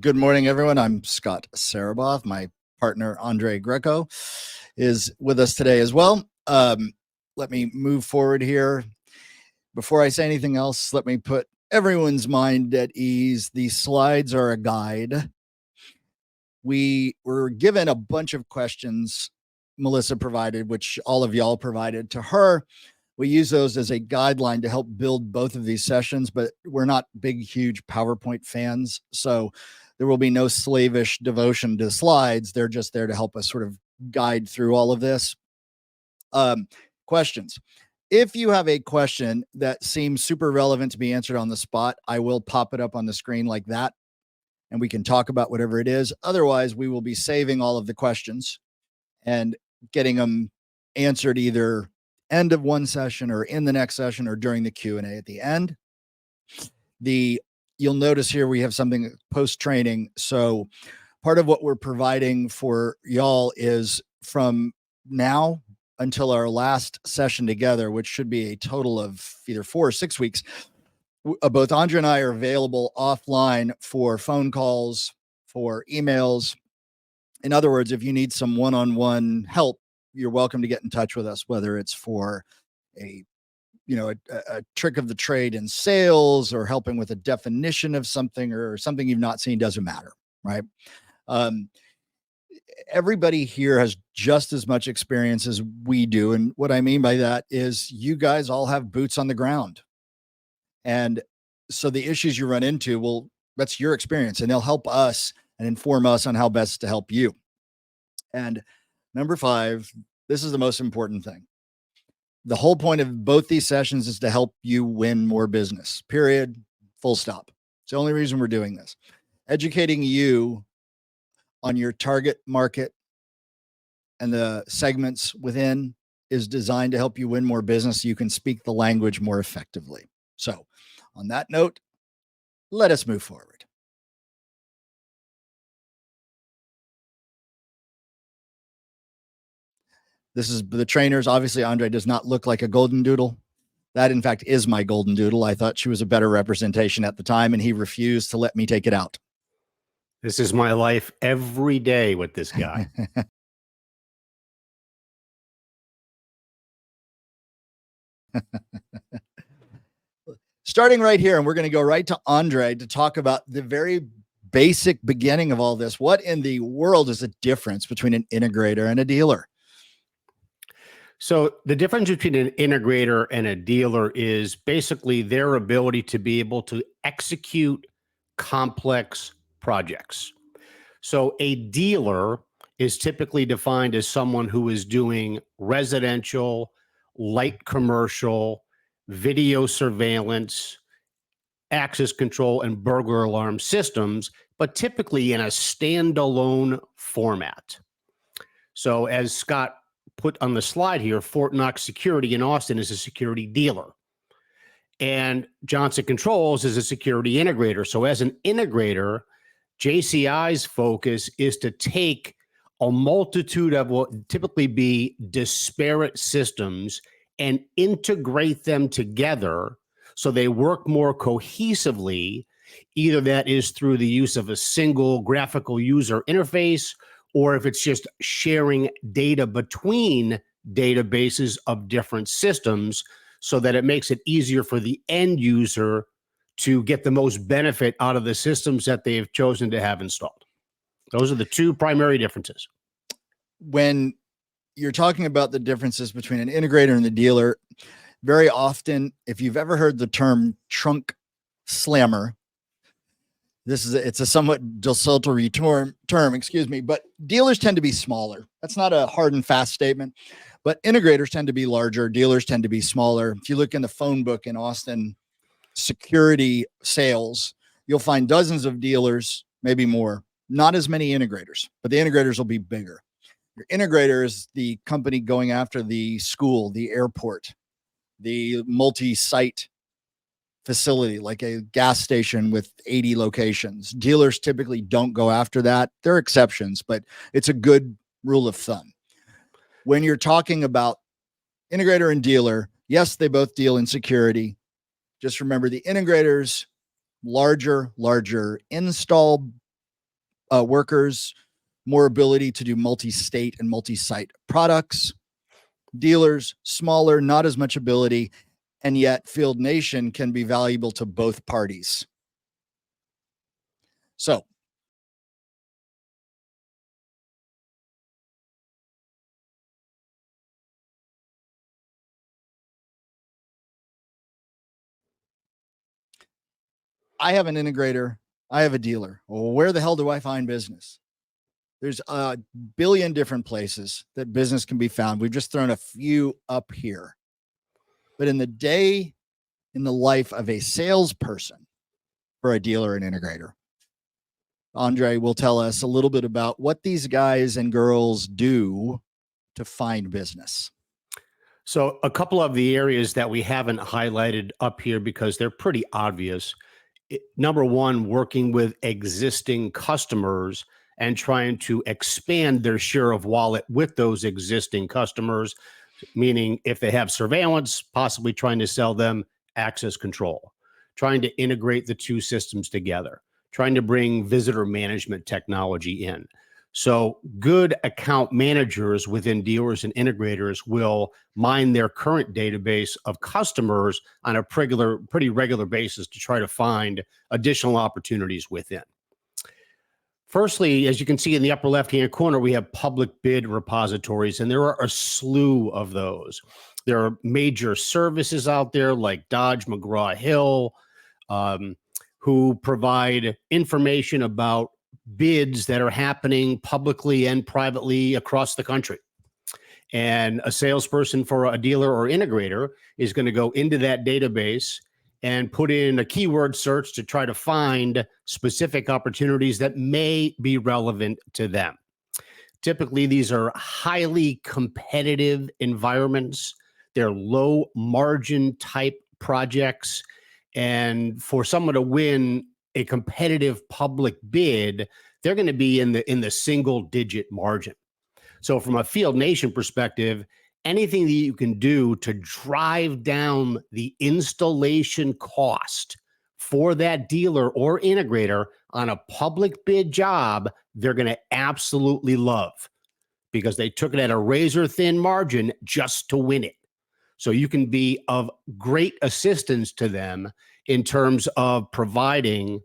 Good morning, everyone. I'm Scott Saraboff. My partner, Andre Greco, is with us today as well. Let me move forward here. Before I say anything else, let me put everyone's mind at ease. These slides are a guide. We were given a bunch of questions Melissa provided, which all of y'all provided to her. We use those as a guideline to help build both of these sessions, but we're not big, huge PowerPoint fans. So there will be no slavish devotion to slides. They're just there to help us sort of guide through all of this. Questions. If you have a question that seems super relevant to be answered on the spot, I will pop it up on the screen like that, and we can talk about whatever it is. Otherwise, we will be saving all of the questions and getting them answered either end of one session or in the next session or during the Q&A at the end. You'll notice here we have something post-training. So part of what we're providing for y'all is from now until our last session together, which should be a total of either 4 or 6 weeks. Both Andre and I are available offline for phone calls, for emails. In other words, if you need some one-on-one help, you're welcome to get in touch with us, whether it's for a trick of the trade in sales or helping with a definition of something or something you've not seen. Doesn't matter, right? Everybody here has just as much experience as we do. And what I mean by that is you guys all have boots on the ground. And so the issues you run into, well, that's your experience, and they'll help us and inform us on how best to help you. And number 5, this is the most important thing. The whole point of both these sessions is to help you win more business, period, full stop. It's the only reason we're doing this. Educating you on your target market and the segments within is designed to help you win more business so you can speak the language more effectively. So on that note, let us move forward. This is the trainers. Obviously, Andre does not look like a golden doodle. That, in fact, is my golden doodle. I thought she was a better representation at the time, and he refused to let me take it out. This is my life every day with this guy. Starting right here, and we're going to go right to Andre to talk about the very basic beginning of all this. What in the world is the difference between an integrator and a dealer? So the difference between an integrator and a dealer is basically their ability to be able to execute complex projects. So a dealer is typically defined as someone who is doing residential, light commercial, video surveillance, access control, and burglar alarm systems, but typically in a standalone format. So as Scott put on the slide here, Fort Knox Security in Austin is a security dealer, and Johnson Controls is a security integrator. So as an integrator, JCI's focus is to take a multitude of what typically be disparate systems and integrate them together so they work more cohesively. Either that is through the use of a single graphical user interface, or if it's just sharing data between databases of different systems so that it makes it easier for the end user to get the most benefit out of the systems that they've chosen to have installed. Those are the two primary differences. When you're talking about the differences between an integrator and the dealer, very often, if you've ever heard the term trunk slammer, it's a somewhat desultory term, but dealers tend to be smaller. That's not a hard and fast statement, but integrators tend to be larger. Dealers tend to be smaller. If you look in the phone book in Austin, security sales, you'll find dozens of dealers, maybe more, not as many integrators, but the integrators will be bigger. Your integrator is the company going after the school, the airport, the multi-site facility, like a gas station with 80 locations. Dealers typically don't go after that. There are exceptions, but it's a good rule of thumb. When you're talking about integrator and dealer, yes, they both deal in security. Just remember the integrators, larger install workers more ability to do multi-state and multi-site products. Dealers, smaller, not as much ability, and yet Field Nation can be valuable to both parties. So I have an integrator, I have a dealer. Well, where the hell do I find business? There's a billion different places that business can be found. We've just thrown a few up here. But in the life of a salesperson for a dealer and integrator, Andre will tell us a little bit about what these guys and girls do to find business. So a couple of the areas that we haven't highlighted up here because they're pretty obvious. Number one, working with existing customers and trying to expand their share of wallet with those existing customers, meaning if they have surveillance, possibly trying to sell them access control, trying to integrate the two systems together, trying to bring visitor management technology in. So good account managers within dealers and integrators will mine their current database of customers on a pretty regular basis to try to find additional opportunities within. Firstly, as you can see in the upper left-hand corner, we have public bid repositories, and there are a slew of those. There are major services out there like Dodge McGraw-Hill, who provide information about bids that are happening publicly and privately across the country. And a salesperson for a dealer or integrator is going to go into that database and put in a keyword search to try to find specific opportunities that may be relevant to them. Typically, these are highly competitive environments. They're low margin type projects. And for someone to win a competitive public bid, they're going to be in the single digit margin. So from a Field Nation perspective, anything that you can do to drive down the installation cost for that dealer or integrator on a public bid job, they're going to absolutely love, because they took it at a razor thin margin just to win it. So you can be of great assistance to them in terms of providing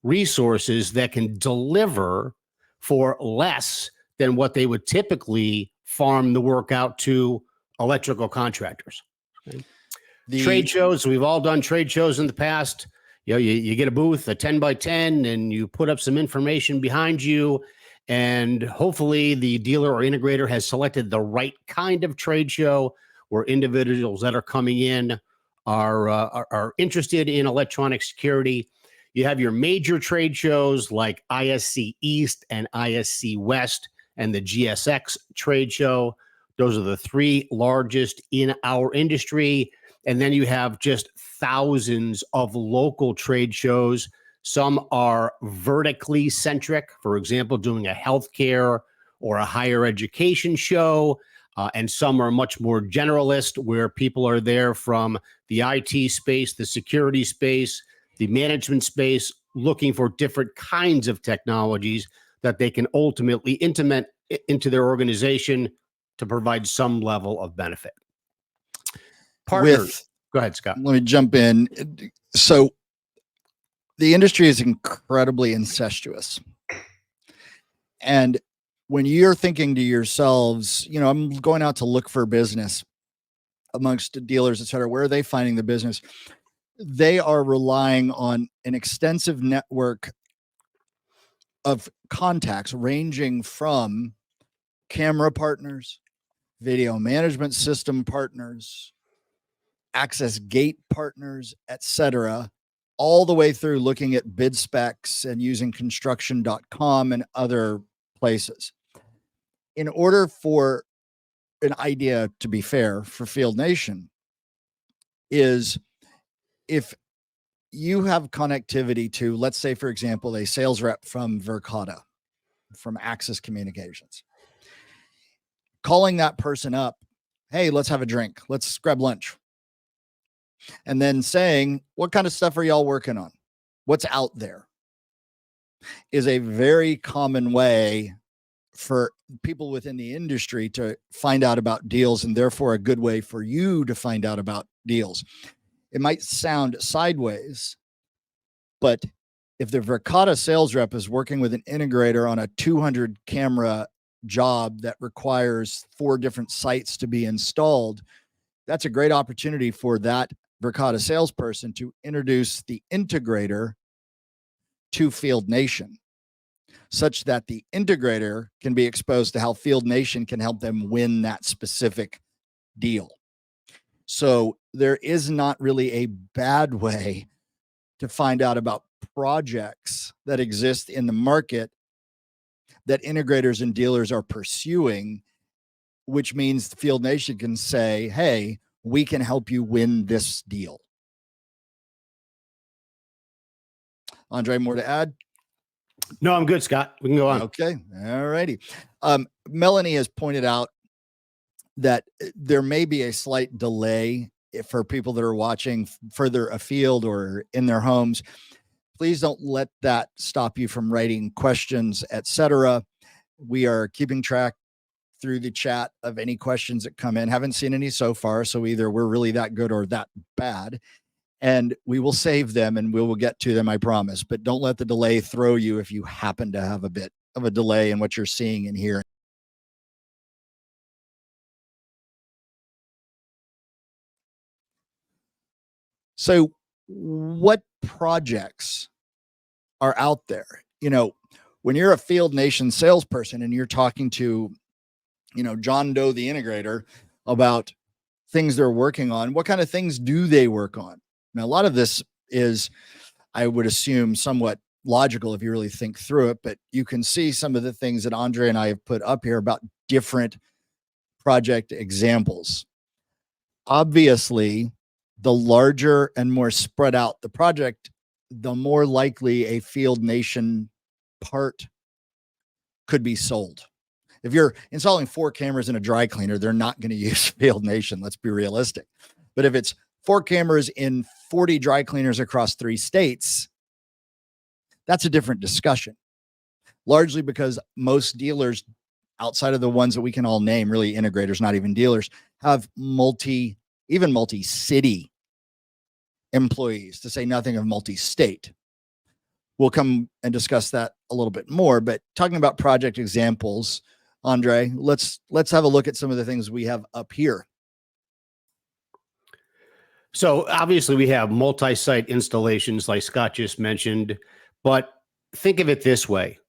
resources that can deliver for less than what they would typically farm the work out to electrical contractors. Okay. Trade shows, we've all done trade shows in the past. You know, you get a booth, a 10 by 10, and you put up some information behind you, and hopefully the dealer or integrator has selected the right kind of trade show where individuals that are coming in are interested in electronic security. You have your major trade shows like ISC East and ISC West and the GSX trade show. Those are the three largest in our industry. And then you have just thousands of local trade shows. Some are vertically centric, for example, doing a healthcare or a higher education show. And some are much more generalist, where people are there from the IT space, the security space, the management space, looking for different kinds of technologies that they can ultimately implement into their organization to provide some level of benefit. Partners. Go ahead, Scott. Let me jump in. So the industry is incredibly incestuous. And when you're thinking to yourselves, you know, I'm going out to look for business amongst dealers, et cetera, where are they finding the business? They are relying on an extensive network of contacts ranging from camera partners, video management system partners, access gate partners, et cetera, all the way through looking at bid specs and using construction.com and other places. In order for an idea to be fair for Field Nation is, if you have connectivity to, let's say, for example, a sales rep from Verkada, from Axis Communications, calling that person up, hey, let's have a drink, let's grab lunch. And then saying, what kind of stuff are y'all working on? What's out there? is a very common way for people within the industry to find out about deals, and therefore a good way for you to find out about deals. It might sound sideways, but if the Verkada sales rep is working with an integrator on a 200 camera job that requires 4 different sites to be installed, that's a great opportunity for that Verkada salesperson to introduce the integrator to Field Nation, such that the integrator can be exposed to how Field Nation can help them win that specific deal. So there is not really a bad way to find out about projects that exist in the market that integrators and dealers are pursuing, which means Field Nation can say, hey, we can help you win this deal. Andre, more to add? No, I'm good, Scott. We can go on. Okay. All righty. Melanie has pointed out that there may be a slight delay for people that are watching further afield or in their homes. Please don't let that stop you from writing questions, etc. We are keeping track through the chat of any questions that come in. Haven't seen any so far, so either we're really that good or that bad. And we will save them and we will get to them, I promise. But don't let the delay throw you if you happen to have a bit of a delay in what you're seeing and hearing. So what projects are out there? You know, when you're a Field Nation salesperson and you're talking to, you know, John Doe, the integrator, about things they're working on, what kind of things do they work on? Now, a lot of this is, I would assume, somewhat logical if you really think through it, but you can see some of the things that Andre and I have put up here about different project examples. Obviously, the larger and more spread out the project, the more likely a Field Nation part could be sold. If you're installing 4 cameras in a dry cleaner, they're not going to use Field Nation. Let's be realistic. But if it's 4 cameras in 40 dry cleaners across 3 states, that's a different discussion. Largely because most dealers, outside of the ones that we can all name, really integrators, not even dealers, have even multi-city employees, to say nothing of multi-state. We'll come and discuss that a little bit more, but talking about project examples, Andre, let's have a look at some of the things we have up here. So obviously we have multi-site installations like Scott just mentioned, but think of it this way.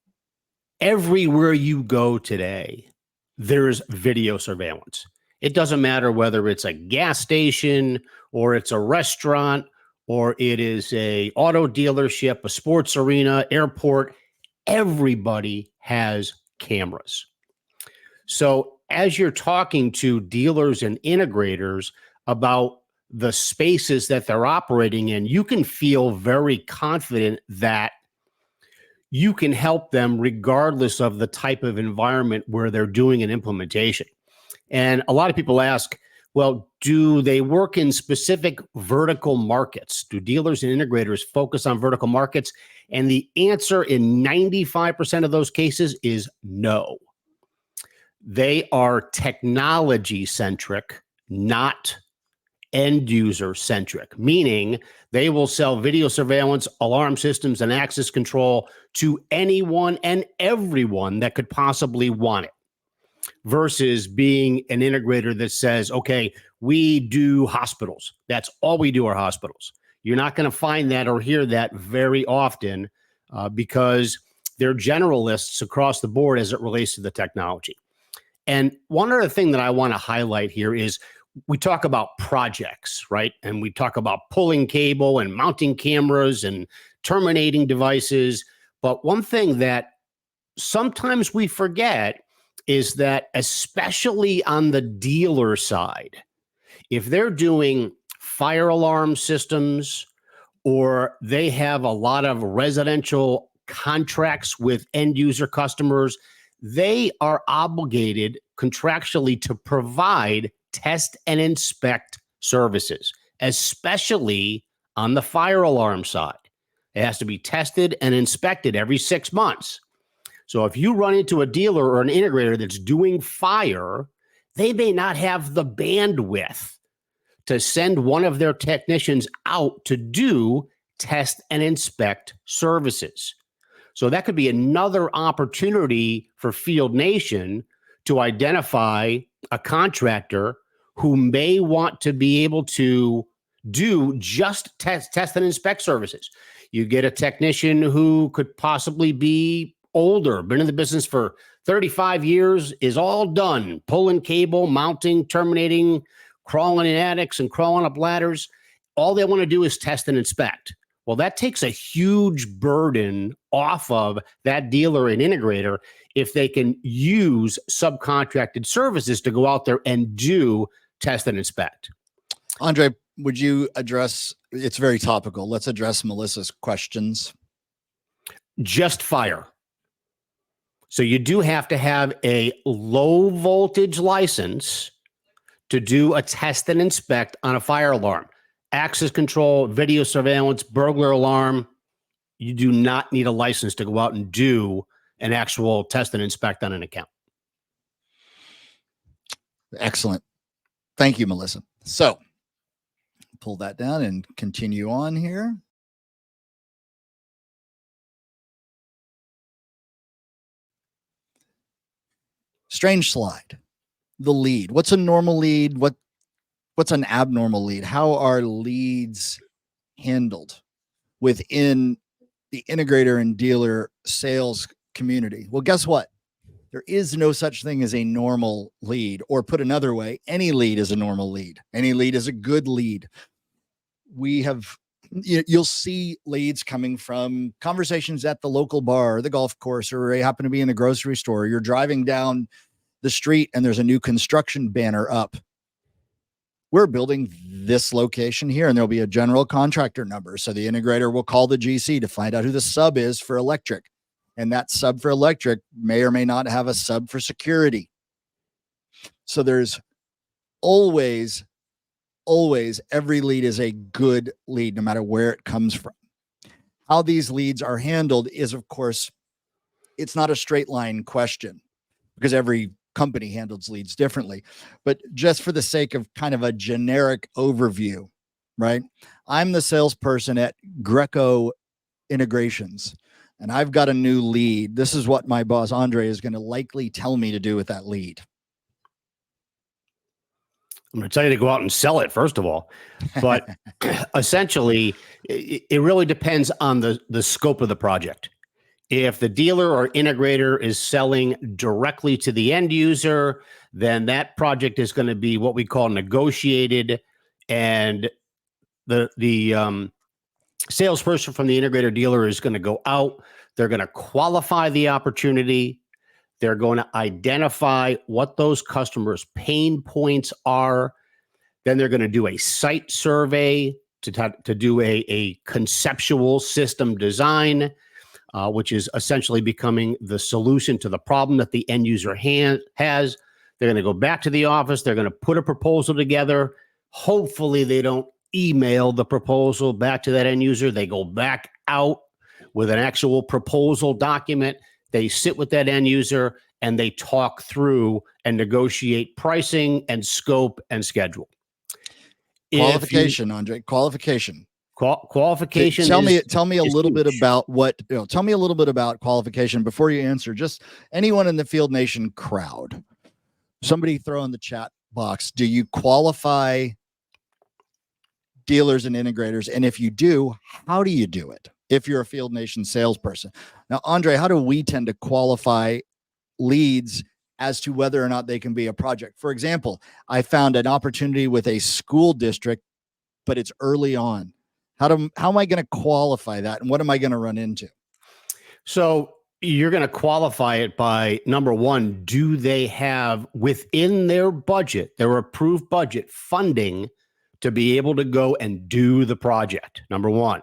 Everywhere you go today, there's video surveillance. It doesn't matter whether it's a gas station or it's a restaurant or it is a auto dealership, a sports arena, airport. Everybody has cameras. So as you're talking to dealers and integrators about the spaces that they're operating in, you can feel very confident that you can help them regardless of the type of environment where they're doing an implementation. And a lot of people ask, well, do they work in specific vertical markets? Do dealers and integrators focus on vertical markets? And the answer in 95% of those cases is no. They are technology centric, not end user centric, meaning they will sell video surveillance, alarm systems, and access control to anyone and everyone that could possibly want it, versus being an integrator that says, okay, we do hospitals. That's all we do are hospitals. You're not going to find that or hear that very often because they're generalists across the board as it relates to the technology. And one other thing that I want to highlight here is we talk about projects, right? And we talk about pulling cable and mounting cameras and terminating devices. But one thing that sometimes we forget is that, especially on the dealer side, if they're doing fire alarm systems or they have a lot of residential contracts with end user customers, they are obligated contractually to provide test and inspect services, especially on the fire alarm side. It has to be tested and inspected every 6 months. So if you run into a dealer or an integrator that's doing fire, they may not have the bandwidth to send one of their technicians out to do test and inspect services. So that could be another opportunity for Field Nation to identify a contractor who may want to be able to do just test and inspect services. You get a technician who could possibly be older, been in the business for 35 years, is all done, pulling cable, mounting, terminating, crawling in attics and crawling up ladders. All they want to do is test and inspect. Well, that takes a huge burden off of that dealer and integrator if they can use subcontracted services to go out there and do test and inspect. Andre, would you address, it's very topical, let's address Melissa's questions. Just fire. So you do have to have a low voltage license to do a test and inspect on a fire alarm. Access control, video surveillance, burglar alarm. You do not need a license to go out and do an actual test and inspect on an account. Excellent. Thank you, Melissa. So pull that down and continue on here. Strange slide. The lead. What's a normal lead? What's an abnormal lead? How are leads handled within the integrator and dealer sales community? Well, guess what? There is no such thing as a normal lead, or put another way, any lead is a normal lead. Any lead is a good lead. You'll see leads coming from conversations at the local bar, or the golf course, or they happen to be in the grocery store. You're driving down the street and there's a new construction banner up. We're building this location here, and there'll be a general contractor number. So the integrator will call the GC to find out who the sub is for electric. And that sub for electric may or may not have a sub for security. So there's always every lead is a good lead, no matter where it comes from. How these leads are handled is, of course, it's not a straight line question, because every company handles leads differently. But just for the sake of kind of a generic overview, right? I'm the salesperson at Greco Integrations, and I've got a new lead. This is what my boss, Andre, is going to likely tell me to do with that lead. I'm going to tell you to go out and sell it, first of all. But essentially, it really depends on the scope of the project. If the dealer or integrator is selling directly to the end user, then that project is going to be what we call negotiated. And the salesperson from the integrator dealer is going to go out. They're going to qualify the opportunity. They're going to identify what those customers' pain points are. Then they're going to do a site survey to do a conceptual system design, which is essentially becoming the solution to the problem that the end user has. They're going to go back to the office. They're going to put a proposal together. Hopefully they don't email the proposal back to that end user. They go back out with an actual proposal document. They sit with that end user and they talk through and negotiate pricing and scope and schedule. Qualification, Andre. Qualification. Qualification. Tell me a little bit about tell me a little bit about qualification before you answer. Just anyone in the Field Nation crowd. Somebody throw in the chat box. Do you qualify dealers and integrators? And if you do, how do you do it? If you're a Field Nation salesperson. Now, Andre, how do we tend to qualify leads as to whether or not they can be a project? For example, I found an opportunity with a school district, but it's early on. How am I going to qualify that? And what am I going to run into? So you're going to qualify it by, number one, do they have within their budget, their approved budget, funding to be able to go and do the project? Number one.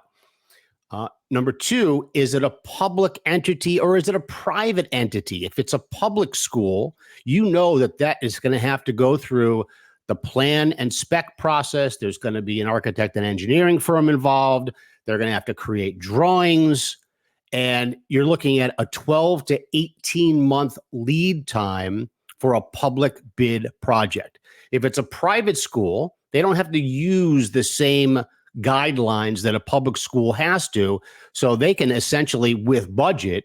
Number two, is it a public entity or is it a private entity? If it's a public school, you know that is going to have to go through the plan and spec process. There's going to be an architect and engineering firm involved. They're going to have to create drawings. And you're looking at a 12 to 18 month lead time for a public bid project. If it's a private school, they don't have to use the same guidelines that a public school has to. So they can essentially, with budget,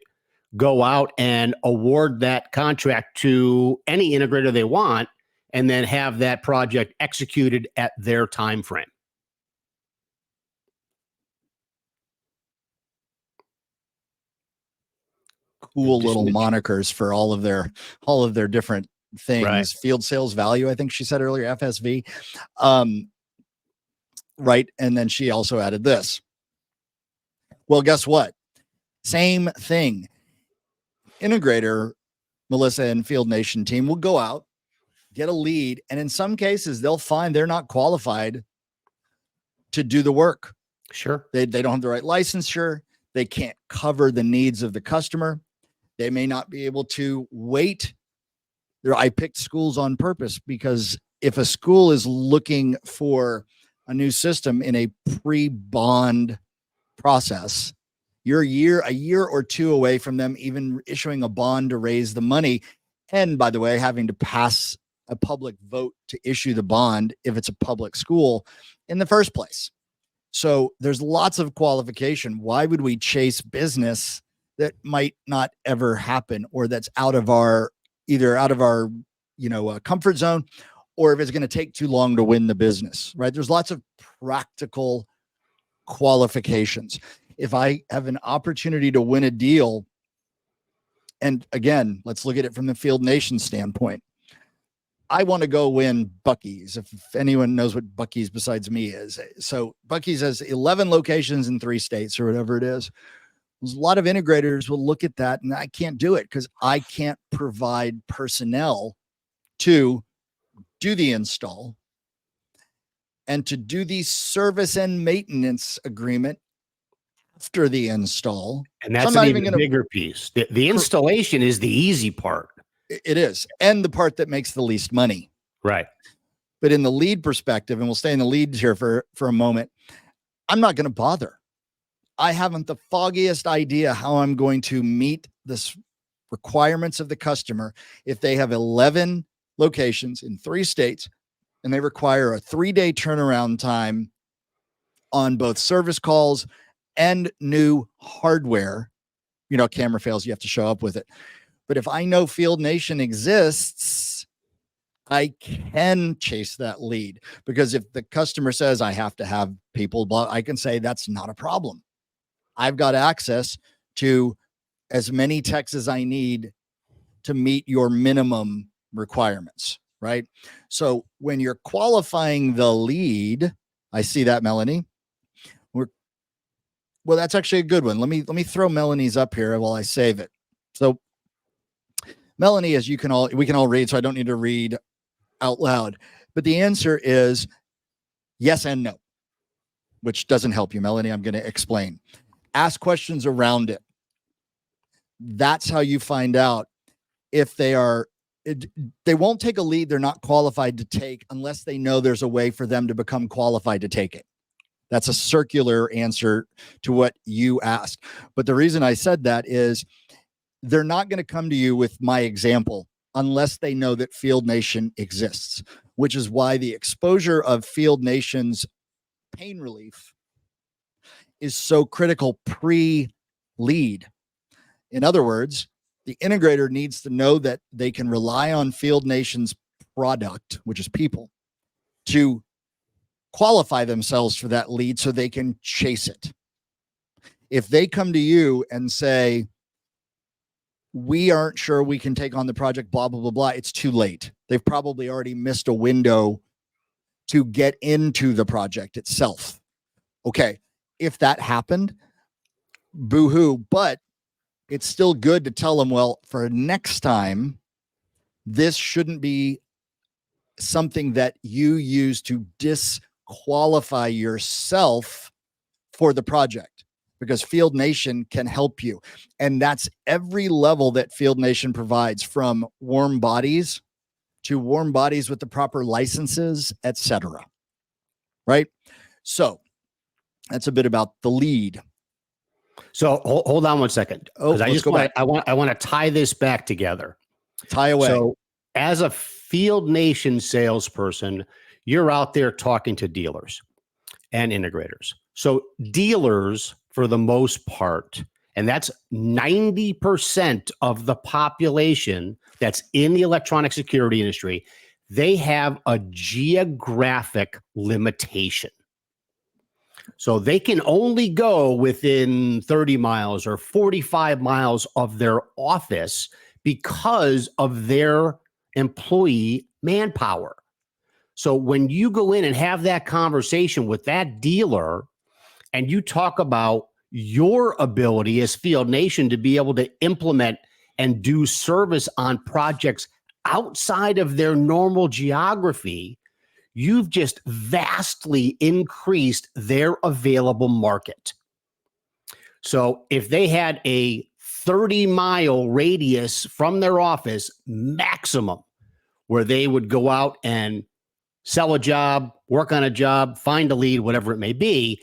go out and award that contract to any integrator they want, and then have that project executed at their time frame. Cool little monikers for all of their different things. Right. Field sales value, I think she said earlier, FSV. Right. And then she also added this. Well, guess what? Same thing. Integrator, Melissa and Field Nation team will go out, get a lead, and in some cases they'll find they're not qualified to do the work. Sure. They don't have the right licensure. They can't cover the needs of the customer. They may not be able to wait. I picked schools on purpose because if a school is looking for a new system in a pre-bond process, you're a year or two away from them even issuing a bond to raise the money. And by the way, having to pass a public vote to issue the bond if it's a public school in the first place. So there's lots of qualification. Why would we chase business that might not ever happen, or that's out of our comfort zone, or if it's going to take too long to win the business, right? There's lots of practical qualifications. If I have an opportunity to win a deal, and again, let's look at it from the Field Nation standpoint. I want to go win Buc-ee's, if anyone knows what Buc-ee's besides me is. So Buc-ee's has 11 locations in 3 states or whatever it is. There's a lot of integrators will look at that, and I can't do it because I can't provide personnel to do the install and to do the service and maintenance agreement after the install. And that's an even bigger piece. The installation is the easy part. It is. And the part that makes the least money. Right. But in the lead perspective, and we'll stay in the leads here for a moment, I'm not going to bother. I haven't the foggiest idea how I'm going to meet the requirements of the customer if they have 11 locations in 3 states and they require a 3-day turnaround time on both service calls and new hardware. Camera fails, you have to show up with it. But if I know Field Nation exists, I can chase that lead, because if the customer says I have to have people, I can say that's not a problem. I've got access to as many techs as I need to meet your minimum requirements, right? So when you're qualifying the lead, I see that, Melanie. Well, that's actually a good one. Let me throw Melanie's up here while I save it. So Melanie, as we can all read, so I don't need to read out loud, but the answer is yes and no, which doesn't help you, Melanie. I'm going to explain. Ask questions around it. That's how you find out if they won't take a lead they're not qualified to take unless they know there's a way for them to become qualified to take it. That's a circular answer to what you asked. But the reason I said that is they're not going to come to you with my example unless they know that Field Nation exists, which is why the exposure of Field Nation's pain relief is so critical pre-lead. In other words, the integrator needs to know that they can rely on Field Nation's product, which is people, to qualify themselves for that lead so they can chase it. If they come to you and say, we aren't sure we can take on the project, blah, blah, blah, blah, it's too late. They've probably already missed a window to get into the project itself. Okay, if that happened, boo-hoo, but it's still good to tell them, well, for next time, this shouldn't be something that you use to disqualify yourself for the project, because Field Nation can help you. And that's every level that Field Nation provides, from warm bodies to warm bodies with the proper licenses, etc. Right? So that's a bit about the lead. So hold on one second, Oh, because let's go back. I want to tie this back together. Tie away. So as a Field Nation salesperson, you're out there talking to dealers and integrators. So dealers, for the most part, and that's 90% of the population that's in the electronic security industry, they have a geographic limitation. So they can only go within 30 miles or 45 miles of their office because of their employee manpower. So when you go in and have that conversation with that dealer and you talk about your ability as Field Nation to be able to implement and do service on projects outside of their normal geography, you've just vastly increased their available market. So if they had a 30-mile radius from their office maximum where they would go out and sell a job, work on a job, find a lead, whatever it may be,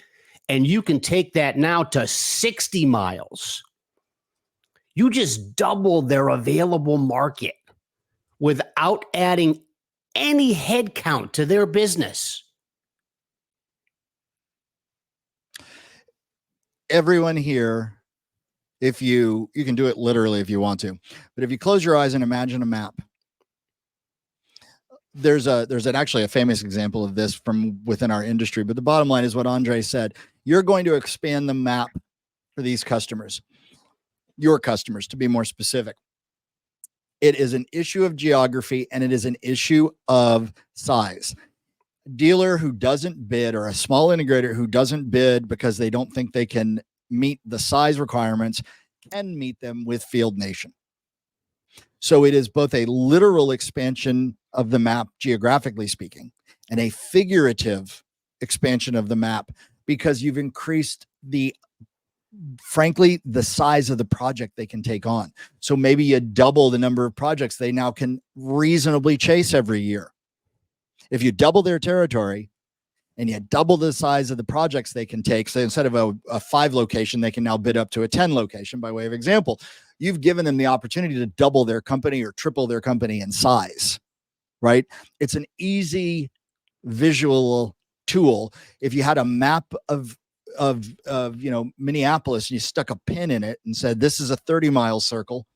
and you can take that now to 60 miles, you just double their available market without adding any headcount to their business. Everyone here, if you can do it literally if you want to, but if you close your eyes and imagine a map, there's actually a famous example of this from within our industry, but the bottom line is what Andre said. You're going to expand the map for these customers, your customers, to be more specific. It is an issue of geography and it is an issue of size. A dealer who doesn't bid, or a small integrator who doesn't bid because they don't think they can meet the size requirements, can meet them with Field Nation. So it is both a literal expansion of the map, geographically speaking, and a figurative expansion of the map, because you've increased frankly, the size of the project they can take on. So maybe you double the number of projects they now can reasonably chase every year. If you double their territory and you double the size of the projects they can take, so instead of a 5 location, they can now bid up to a 10 location, by way of example. You've given them the opportunity to double their company or triple their company in size, right? It's an easy visual tool. If you had a map of Minneapolis and you stuck a pin in it and said, this is a 30-mile circle,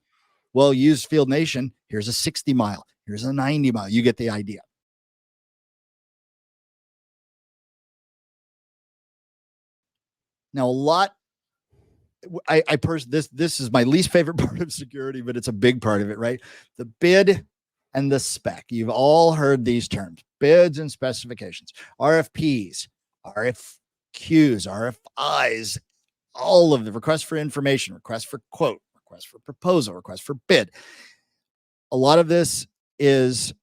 well, use Field Nation. Here's a 60-mile. Here's a 90-mile. You get the idea. Now, this is my least favorite part of security, but it's a big part of it, right? The bid and the spec. You've all heard these terms: bids and specifications, RFPs, RFQs, RFIs, all of the requests for information, requests for quote, request for proposal, request for bid. A lot of this it's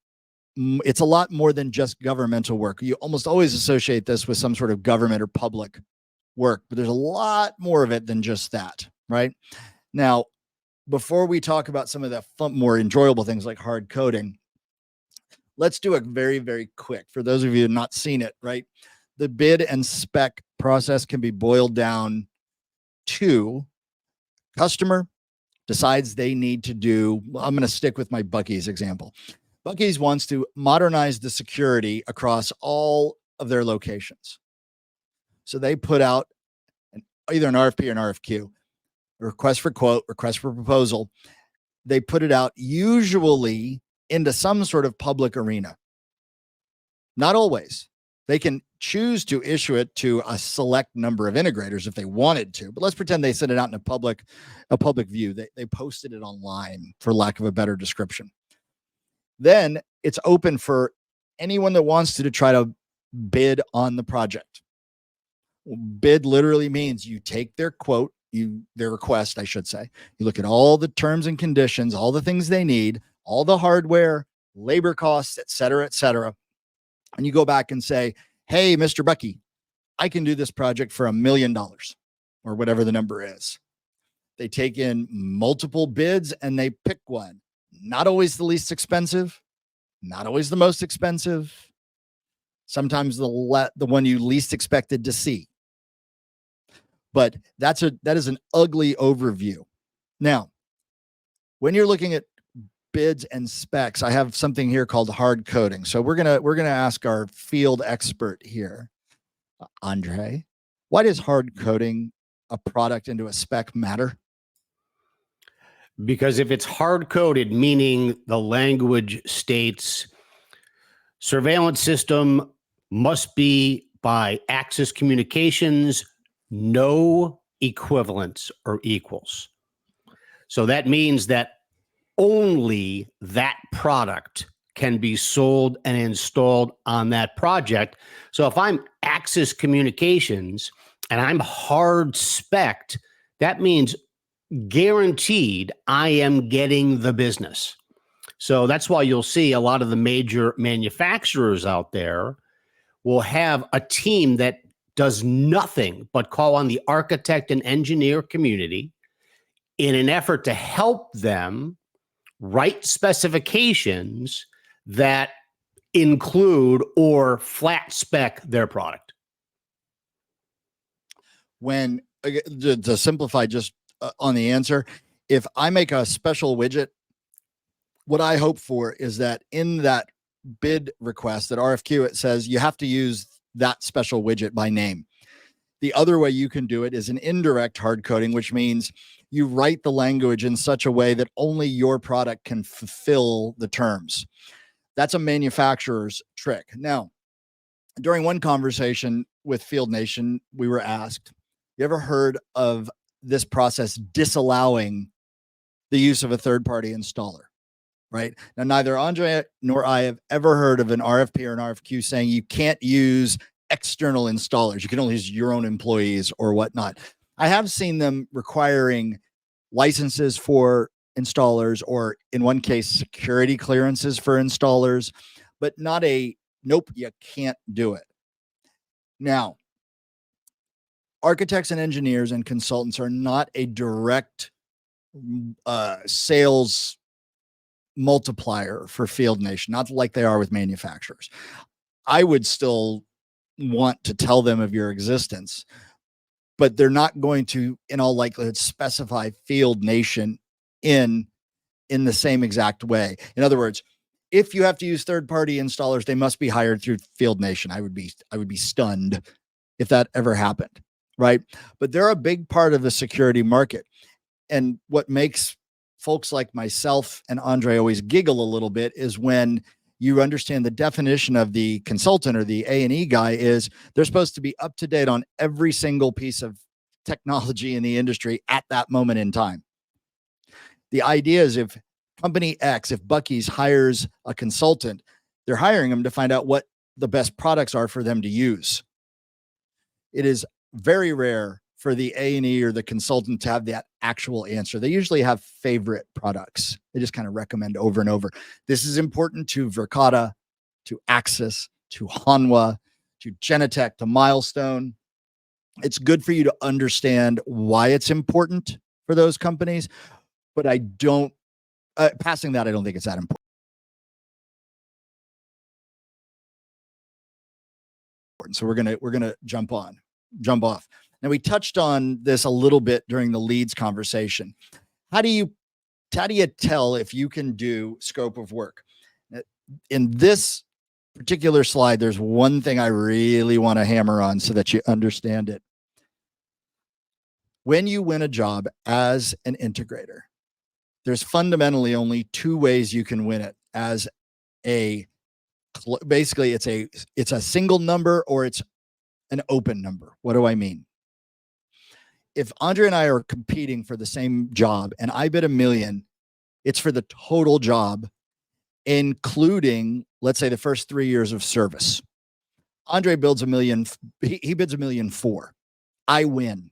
a lot more than just governmental work. You almost always associate this with some sort of government or public work, but there's a lot more of it than just that, right? Now, before we talk about some of the more enjoyable things like hard coding, let's do a very, very quick, for those of you who have not seen it, right? The bid and spec process can be boiled down to: customer decides they need to do, I'm going to stick with my Buc-ee's example. Buc-ee's wants to modernize the security across all of their locations. So they put out either an RFP or an RFQ, a request for quote, request for proposal. They put it out usually into some sort of public arena. Not always. They can choose to issue it to a select number of integrators if they wanted to, but let's pretend they sent it out in a public view. They posted it online, for lack of a better description. Then it's open for anyone that wants to try to bid on the project. Bid literally means you take their quote, their request, I should say. You look at all the terms and conditions, all the things they need, all the hardware, labor costs, et cetera, and you go back and say, hey, Mr. Bucky, I can do this project for $1 million, or whatever the number is. They take in multiple bids and they pick one. Not always the least expensive, not always the most expensive, sometimes the one you least expected to see. But that is an ugly overview. Now, when you're looking at bids and specs, I have something here called hard coding. So we're gonna ask our field expert here, Andre, why does hard coding a product into a spec matter? Because if it's hard coded, meaning the language states surveillance system must be by Axis Communications, no equivalents or equals. So that means that only that product can be sold and installed on that project. So if I'm Axis Communications and I'm hard spec'd, that means guaranteed I am getting the business. So that's why you'll see a lot of the major manufacturers out there will have a team that does nothing but call on the architect and engineer community in an effort to help them write specifications that include or flat spec their product. When, to simplify just on the answer, if I make a special widget, what I hope for is that in that bid request, that RFQ, it says you have to use that special widget by name. The other way you can do it is an indirect hard coding, which means you write the language in such a way that only your product can fulfill the terms. That's a manufacturer's trick. Now, during one conversation with Field Nation, we were asked, you ever heard of this process disallowing the use of a third-party installer? Right now, neither Andre nor I have ever heard of an RFP or an RFQ saying you can't use external installers. You can only use your own employees or whatnot. I have seen them requiring licenses for installers, or in one case, security clearances for installers, but not a nope, you can't do it. Now, architects and engineers and consultants are not a direct sales multiplier for Field Nation, not like they are with manufacturers. I would still want to tell them of your existence, but they're not going to, in all likelihood, specify Field Nation in the same exact way. In other words, if you have to use third-party installers, they must be hired through Field Nation. I would be stunned if that ever happened, right? But they're a big part of the security market. And what makes folks like myself and Andre always giggle a little bit is when you understand the definition of the consultant or the A&E guy is they're supposed to be up to date on every single piece of technology in the industry at that moment in time. The idea is if company X, if Buc-ee's hires a consultant, they're hiring them to find out what the best products are for them to use. It is very rare for the A&E or the consultant to have that actual answer. They usually have favorite products. They just kind of recommend over and over. This is important to Verkada, to Axis, to Hanwha, to Genetec, to Milestone. It's good for you to understand why it's important for those companies, but I don't, passing that, I don't think it's that important. So we're gonna jump off. Now, we touched on this a little bit during the leads conversation. How do you tell if you can do scope of work? In this particular slide, there's one thing I really want to hammer on so that you understand it. When you win a job as an integrator, there's fundamentally only two ways you can win it. As basically, it's a single number or it's an open number. What do I mean? If Andre and I are competing for the same job and I bid $1 million, it's for the total job, including, let's say, the first 3 years of service. Andre builds $1 million. He bids $1.4 million. I win.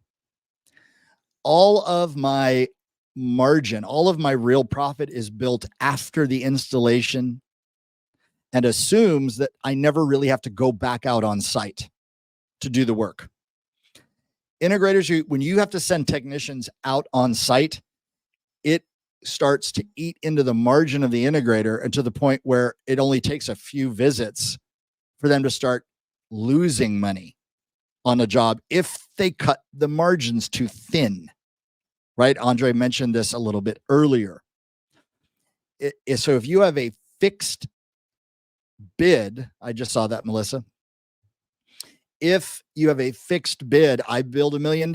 All of my margin, all of my real profit is built after the installation and assumes that I never really have to go back out on site to do the work. Integrators, when you have to send technicians out on site, it starts to eat into the margin of the integrator, and to the point where it only takes a few visits for them to start losing money on a job if they cut the margins too thin, right? Andre mentioned this a little bit earlier. So if you have a fixed bid, I just saw that, Melissa. If you have a fixed bid, I build $1 million,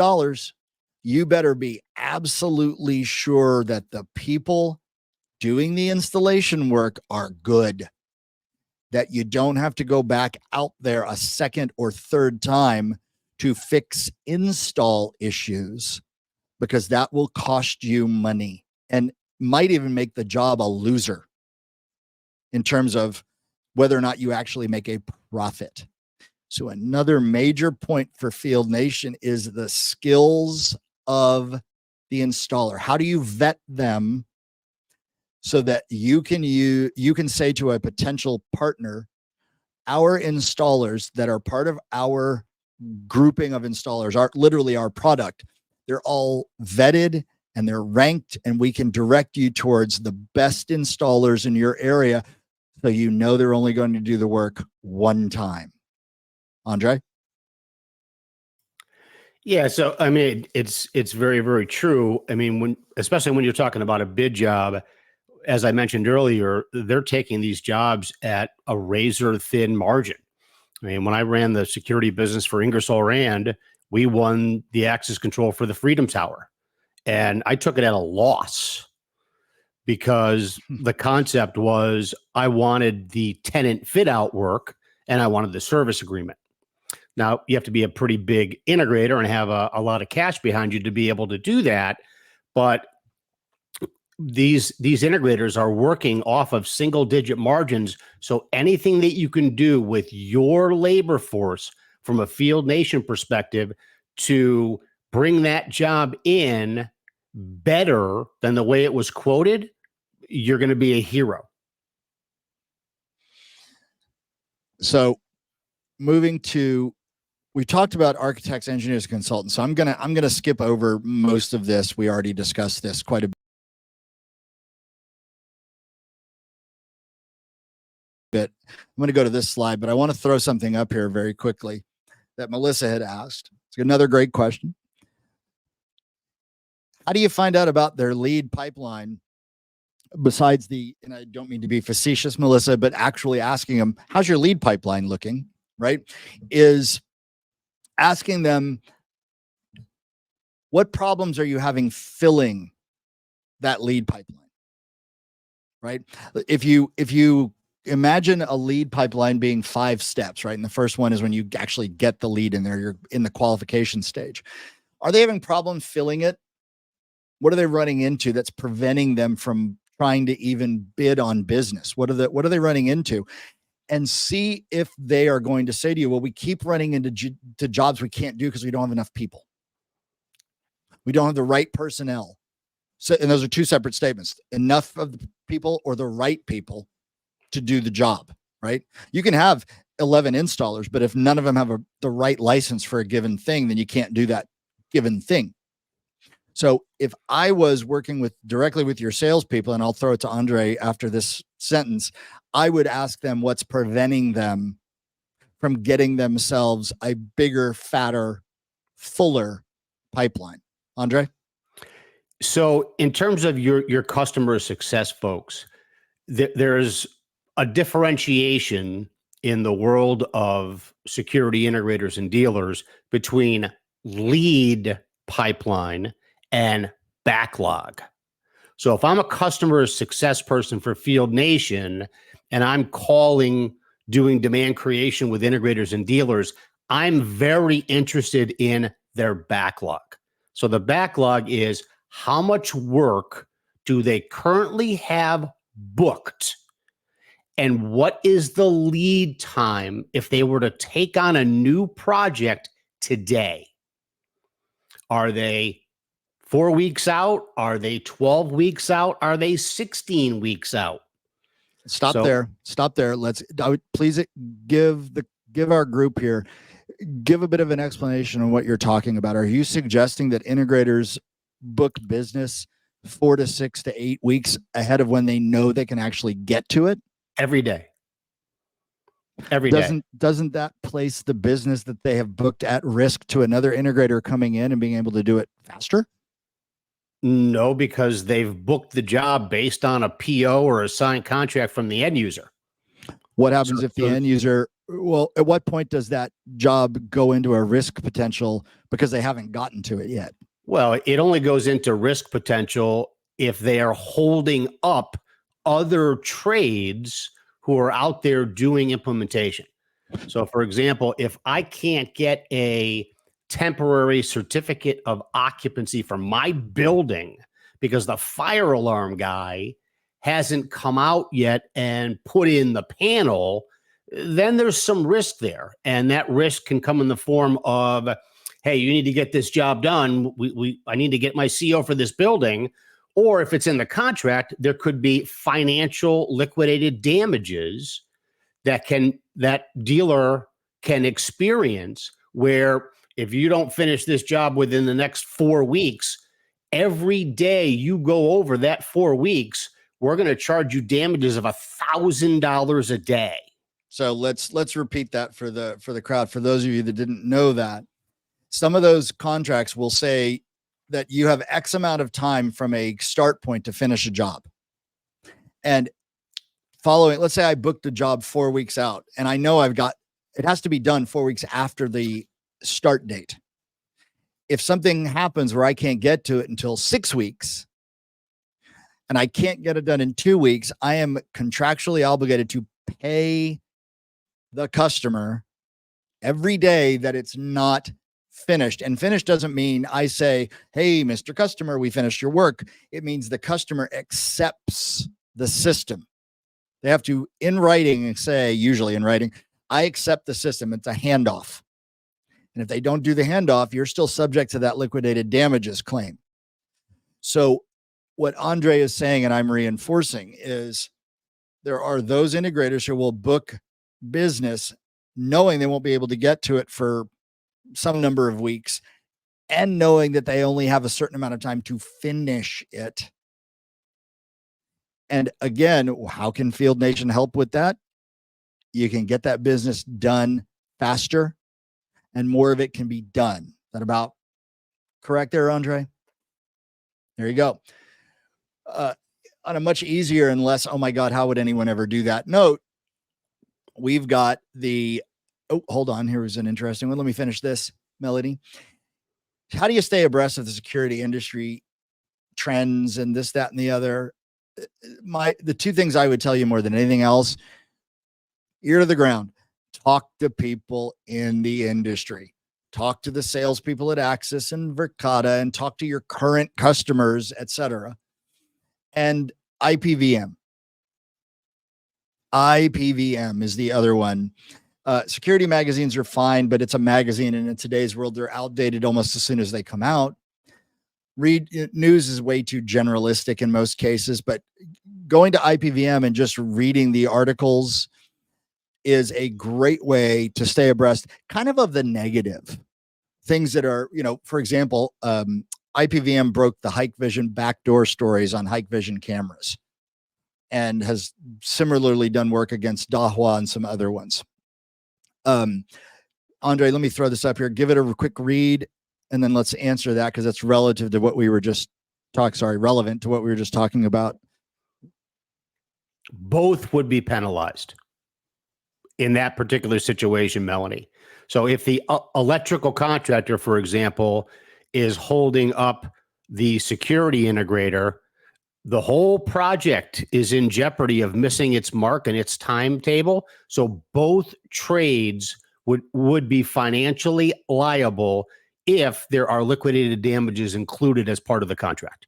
you better be absolutely sure that the people doing the installation work are good, that you don't have to go back out there a second or third time to fix install issues, because that will cost you money and might even make the job a loser in terms of whether or not you actually make a profit. So another major point for Field Nation is the skills of the installer. How do you vet them so that you can say to a potential partner, our installers that are part of our grouping of installers, are literally our product, they're all vetted and they're ranked, and we can direct you towards the best installers in your area, so you know they're only going to do the work one time. Andre? Yeah, so I mean, it's very, very true. I mean, especially when you're talking about a bid job, as I mentioned earlier, they're taking these jobs at a razor thin margin. I mean, when I ran the security business for Ingersoll Rand, we won the access control for the Freedom Tower, and I took it at a loss because the concept was I wanted the tenant fit out work and I wanted the service agreement. Now, you have to be a pretty big integrator and have a lot of cash behind you to be able to do that. But these integrators are working off of single digit margins. So anything that you can do with your labor force from a Field Nation perspective to bring that job in better than the way it was quoted, you're going to be a hero. So moving to, we talked about architects, engineers, consultants. So I'm gonna skip over most of this. We already discussed this quite a bit. I'm going to go to this slide, but I want to throw something up here very quickly that Melissa had asked. It's another great question. How do you find out about their lead pipeline besides and I don't mean to be facetious, Melissa, but actually asking them, how's your lead pipeline looking, right? Is asking them, what problems are you having filling that lead pipeline, right? If you imagine a lead pipeline being 5 steps, right? And the first one is when you actually get the lead in there, you're in the qualification stage. Are they having problems filling it? What are they running into that's preventing them from trying to even bid on business? What are they running into? And see if they are going to say to you, well, we keep running into jobs we can't do because we don't have enough people. We don't have the right personnel. So, and those are 2 separate statements: enough of the people or the right people to do the job, right? You can have 11 installers, but if none of them have the right license for a given thing, then you can't do that given thing. So if I was working directly with your salespeople, and I'll throw it to Andre after this sentence, I would ask them what's preventing them from getting themselves a bigger, fatter, fuller pipeline. Andre? So in terms of your customer success folks, there's a differentiation in the world of security integrators and dealers between lead pipeline and backlog. So if I'm a customer success person for Field Nation and I'm doing demand creation with integrators and dealers, I'm very interested in their backlog. So the backlog is, how much work do they currently have booked? And what is the lead time if they were to take on a new project today? Are they 4 weeks out? Are they 12 weeks out? Are they 16 weeks out? Stop there. Please give our group here, give a bit of an explanation on what you're talking about. Are you suggesting that integrators book business 4 to 6 to 8 weeks ahead of when they know they can actually get to it? Every day. Every day. Doesn't that place the business that they have booked at risk to another integrator coming in and being able to do it faster? No, because they've booked the job based on a PO or a signed contract from the end user. What happens if the end user, well, at what point does that job go into a risk potential because they haven't gotten to it yet? Well, it only goes into risk potential if they are holding up other trades who are out there doing implementation. So, for example, if I can't get a temporary certificate of occupancy for my building because the fire alarm guy hasn't come out yet and put in the panel, then there's some risk there. And that risk can come in the form of, hey, you need to get this job done. I need to get my CO for this building. Or if it's in the contract, there could be financial liquidated damages that dealer can experience, where if you don't finish this job within the next 4 weeks, every day you go over that 4 weeks, we're going to charge you damages of $1,000 a day. So let's repeat that for the crowd. For those of you that didn't know that, some of those contracts will say that you have X amount of time from a start point to finish a job. And following, let's say I booked a job 4 weeks out and I know it has to be done 4 weeks after the start date. If something happens where I can't get to it until 6 weeks and I can't get it done in 2 weeks, I am contractually obligated to pay the customer every day that it's not finished. And finished doesn't mean I say, hey, Mr. Customer, we finished your work. It means the customer accepts the system. They have to, in writing, say, usually in writing, I accept the system. It's a handoff. And if they don't do the handoff, you're still subject to that liquidated damages claim. So what Andre is saying, and I'm reinforcing, is there are those integrators who will book business knowing they won't be able to get to it for some number of weeks and knowing that they only have a certain amount of time to finish it. And again, how can Field Nation help with that? You can get that business done faster and more of it can be done. Is that about correct there, Andre? There you go. On a much easier and less, oh my God, how would anyone ever do that note, we've got hold on. Here was an interesting one. Let me finish this, Melody. How do you stay abreast of the security industry trends and this, that, and the other? The two things I would tell you more than anything else, ear to the ground, talk to people in the industry, talk to the salespeople at Axis and Verkada, and talk to your current customers, etc. And IPVM. IPVM is the other one. Security magazines are fine, but it's a magazine, and in today's world, they're outdated almost as soon as they come out. News is way too generalistic in most cases, but going to IPVM and just reading the articles is a great way to stay abreast kind of the negative things that are, for example, IPVM broke the Hikvision backdoor stories on Hikvision cameras and has similarly done work against Dahua and some other ones. Andre, let me throw this up here. Give it a quick read, and then let's answer that because it's relative to what we were just relevant to what we were just talking about. Both would be penalized in that particular situation, Melanie. So if the electrical contractor, for example, is holding up the security integrator, the whole project is in jeopardy of missing its mark and its timetable. So both trades would be financially liable if there are liquidated damages included as part of the contract.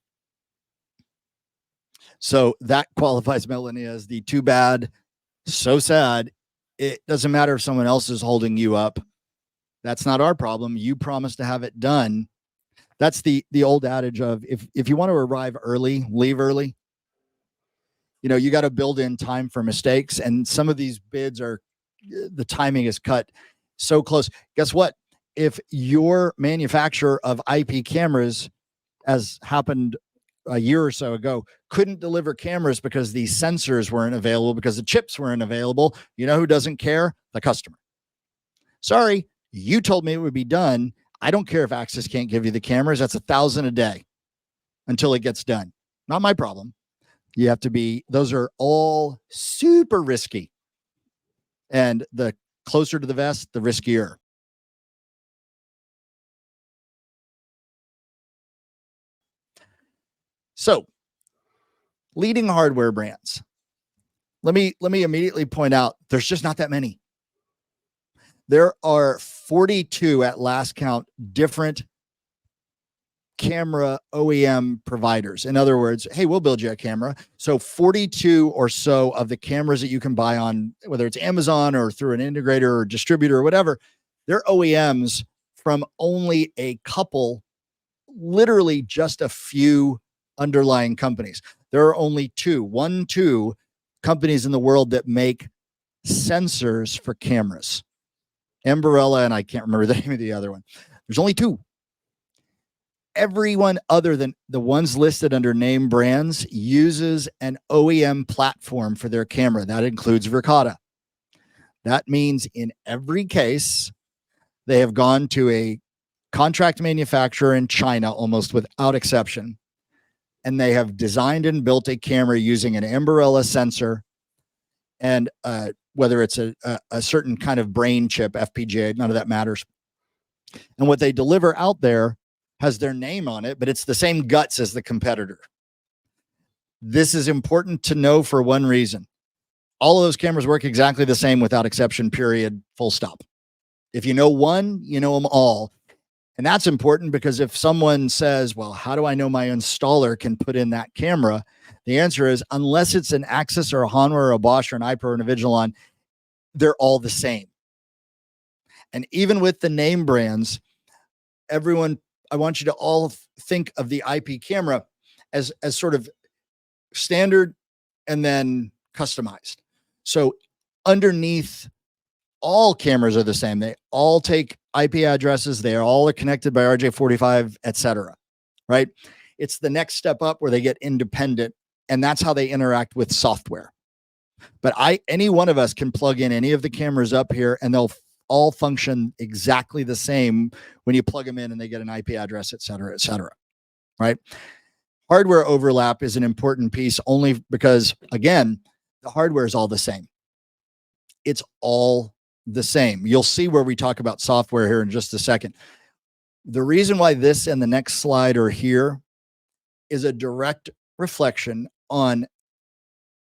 So that qualifies, Melanie, as the too bad, so sad. It doesn't matter if someone else is holding you up. That's not our problem. You promised to have it done. That's the old adage of if you want to arrive early, leave early. You got to build in time for mistakes. And some of these bids the timing is cut so close. Guess what? If your manufacturer of IP cameras, as happened a year or so ago couldn't deliver cameras because these sensors weren't available, because the chips weren't available. You know who doesn't care? The customer. Sorry, you told me it would be done. I don't care if Axis can't give you the cameras. That's $1,000 a day until it gets done. Not my problem. You have to be, those are all super risky. And the closer to the vest, the riskier. So, leading hardware brands. Let me immediately point out there's just not that many. There are 42 at last count different camera OEM providers. In other words, hey, we'll build you a camera. So 42 or so of the cameras that you can buy on, whether it's Amazon or through an integrator or distributor or whatever, they're OEMs from only a couple, literally just a few underlying companies. There are only two companies in the world that make sensors for cameras. Ambarella, and I can't remember the name of the other one. There's only two. Everyone other than the ones listed under name brands uses an OEM platform for their camera. That includes Verkada. That means in every case, they have gone to a contract manufacturer in China almost without exception, and they have designed and built a camera using an Ambarella sensor, and whether it's a certain kind of brain chip, FPGA, none of that matters. And what they deliver out there has their name on it, but it's the same guts as the competitor. This is important to know for one reason. All of those cameras work exactly the same without exception, period, full stop. If you know one, you know them all. And that's important because if someone says, well, how do I know my installer can put in that camera? The answer is, unless it's an Axis or a Hanwha or a Bosch or an iPro or an Avigilon, they're all the same. And even with the name brands, everyone, I want you to all think of the IP camera as sort of standard and then customized. So underneath, all cameras are the same. They all take IP addresses. They all are connected by RJ45, etc. Right? It's the next step up where they get independent, and that's how they interact with software. But any one of us can plug in any of the cameras up here, and they'll all function exactly the same when you plug them in and they get an IP address, etc., right? Hardware overlap is an important piece only because, again, the hardware is all the same. It's all the same. You'll see where we talk about software here in just a second. The reason why this and the next slide are here is a direct reflection on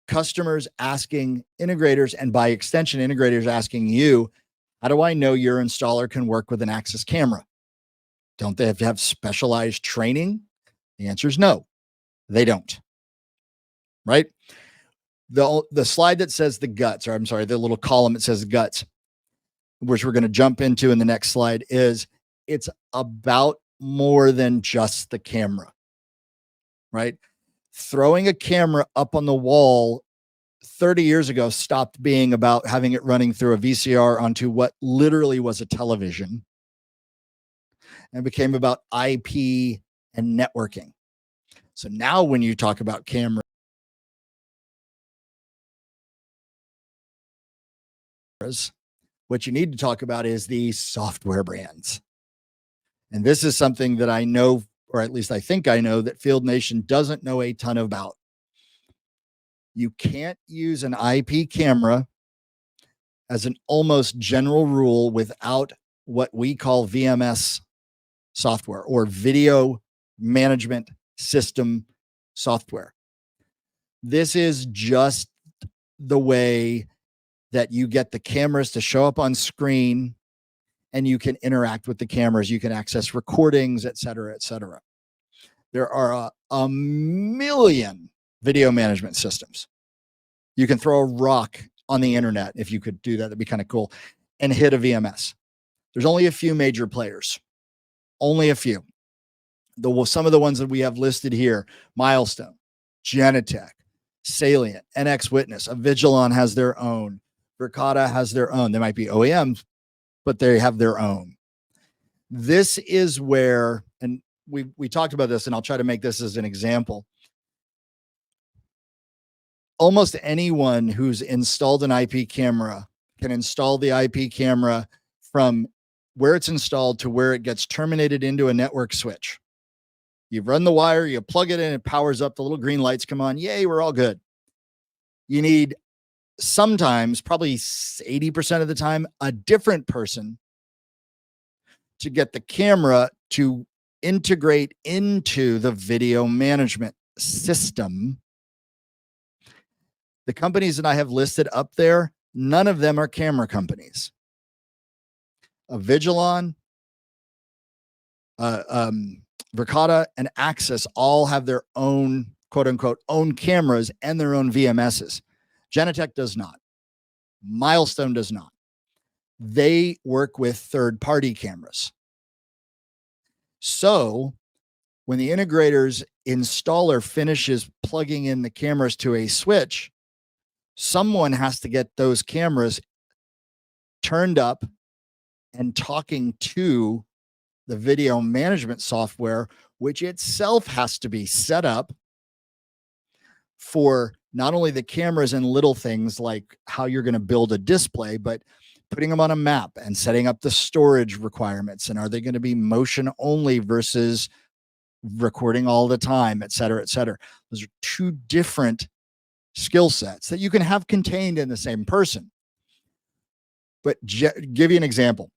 customers asking integrators, and by extension, integrators asking you, how do I know your installer can work with an Axis camera? Don't they have to have specialized training? The answer is no, they don't. Right? The slide that says the guts, or I'm sorry, the little column that says guts, which we're going to jump into in the next slide, is it's about more than just the camera, right? Throwing a camera up on the wall 30 years ago stopped being about having it running through a VCR onto what literally was a television and became about IP and networking. So now when you talk about cameras, what you need to talk about is the software brands. And this is something that I know, or at least I think I know, that Field Nation doesn't know a ton about. You can't use an IP camera as an almost general rule without what we call VMS software, or video management system software. This is just the way that you get the cameras to show up on screen, and you can interact with the cameras. You can access recordings, et cetera, et cetera. There are a million video management systems. You can throw a rock on the internet, if you could do that, that'd be kind of cool, and hit a VMS. There's only a few major players, only a few. Some of the ones that we have listed here: Milestone, Genetec, Salient, NX Witness, Avigilon has their own, Verkada has their own. They might be OEMs, but they have their own. This is where, and we talked about this, and I'll try to make this as an example. almost anyone who's installed an IP camera can install the IP camera from where it's installed to where it gets terminated into a network switch. You run the wire, you plug it in, it powers up, the little green lights come on. Yay, we're all good. You need sometimes, probably 80% of the time, a different person to get the camera to integrate into the video management system. The companies that I have listed up there, none of them are camera companies. Avigilon, Verkada, and Axis all have their own, quote unquote, own cameras and their own VMSs. Genetec does not. Milestone does not. They work with third-party cameras. So when the integrator's installer finishes plugging in the cameras to a switch, someone has to get those cameras turned up and talking to the video management software, which itself has to be set up for not only the cameras and little things like how you're going to build a display, but putting them on a map and setting up the storage requirements. And are they going to be motion only versus recording all the time, et cetera, et cetera. Those are two different skill sets that you can have contained in the same person. But give you an example.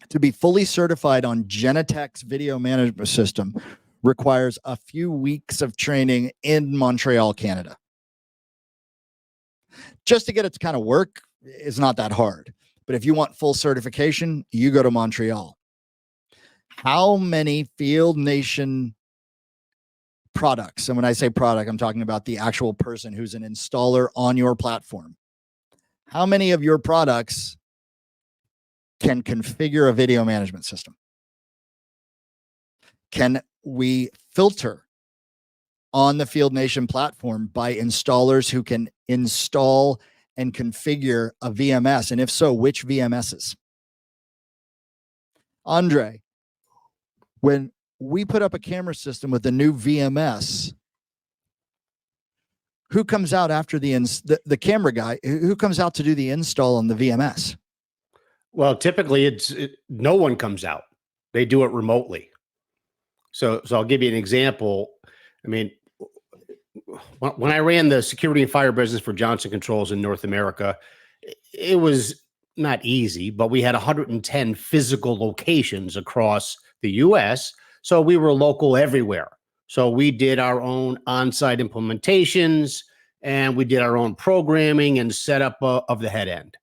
To be fully certified on Genetec's video management system requires a few weeks of training in Montreal, Canada. Just to get it to kind of work is not that hard. But if you want full certification, you go to Montreal. How many Field Nation products, and when I say product, I'm talking about the actual person who's an installer on your platform. How many of your products can configure a video management system? Can we filter on the Field Nation platform by installers who can install and configure a VMS? And if so, which VMSs? Andre, when we put up a camera system with a new VMS, who comes out after the camera guy? Who comes out to do the install on the VMS? Well, typically no one comes out. They do it remotely. So I'll give you an example. I mean, when I ran the security and fire business for Johnson Controls in North America, it was not easy, but we had 110 physical locations across the US. So we were local everywhere. So we did our own on-site implementations and we did our own programming and setup of the head end.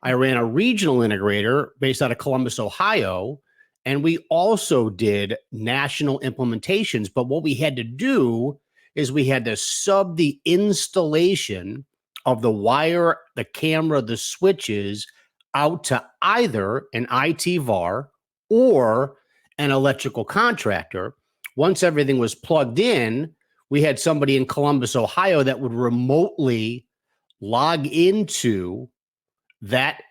I ran a regional integrator based out of Columbus, Ohio, and we also did national implementations. But what we had to do is we had to sub the installation of the wire, the camera, the switches out to either an IT VAR or an electrical contractor. Once everything was plugged in, we had somebody in Columbus, Ohio that would remotely log into that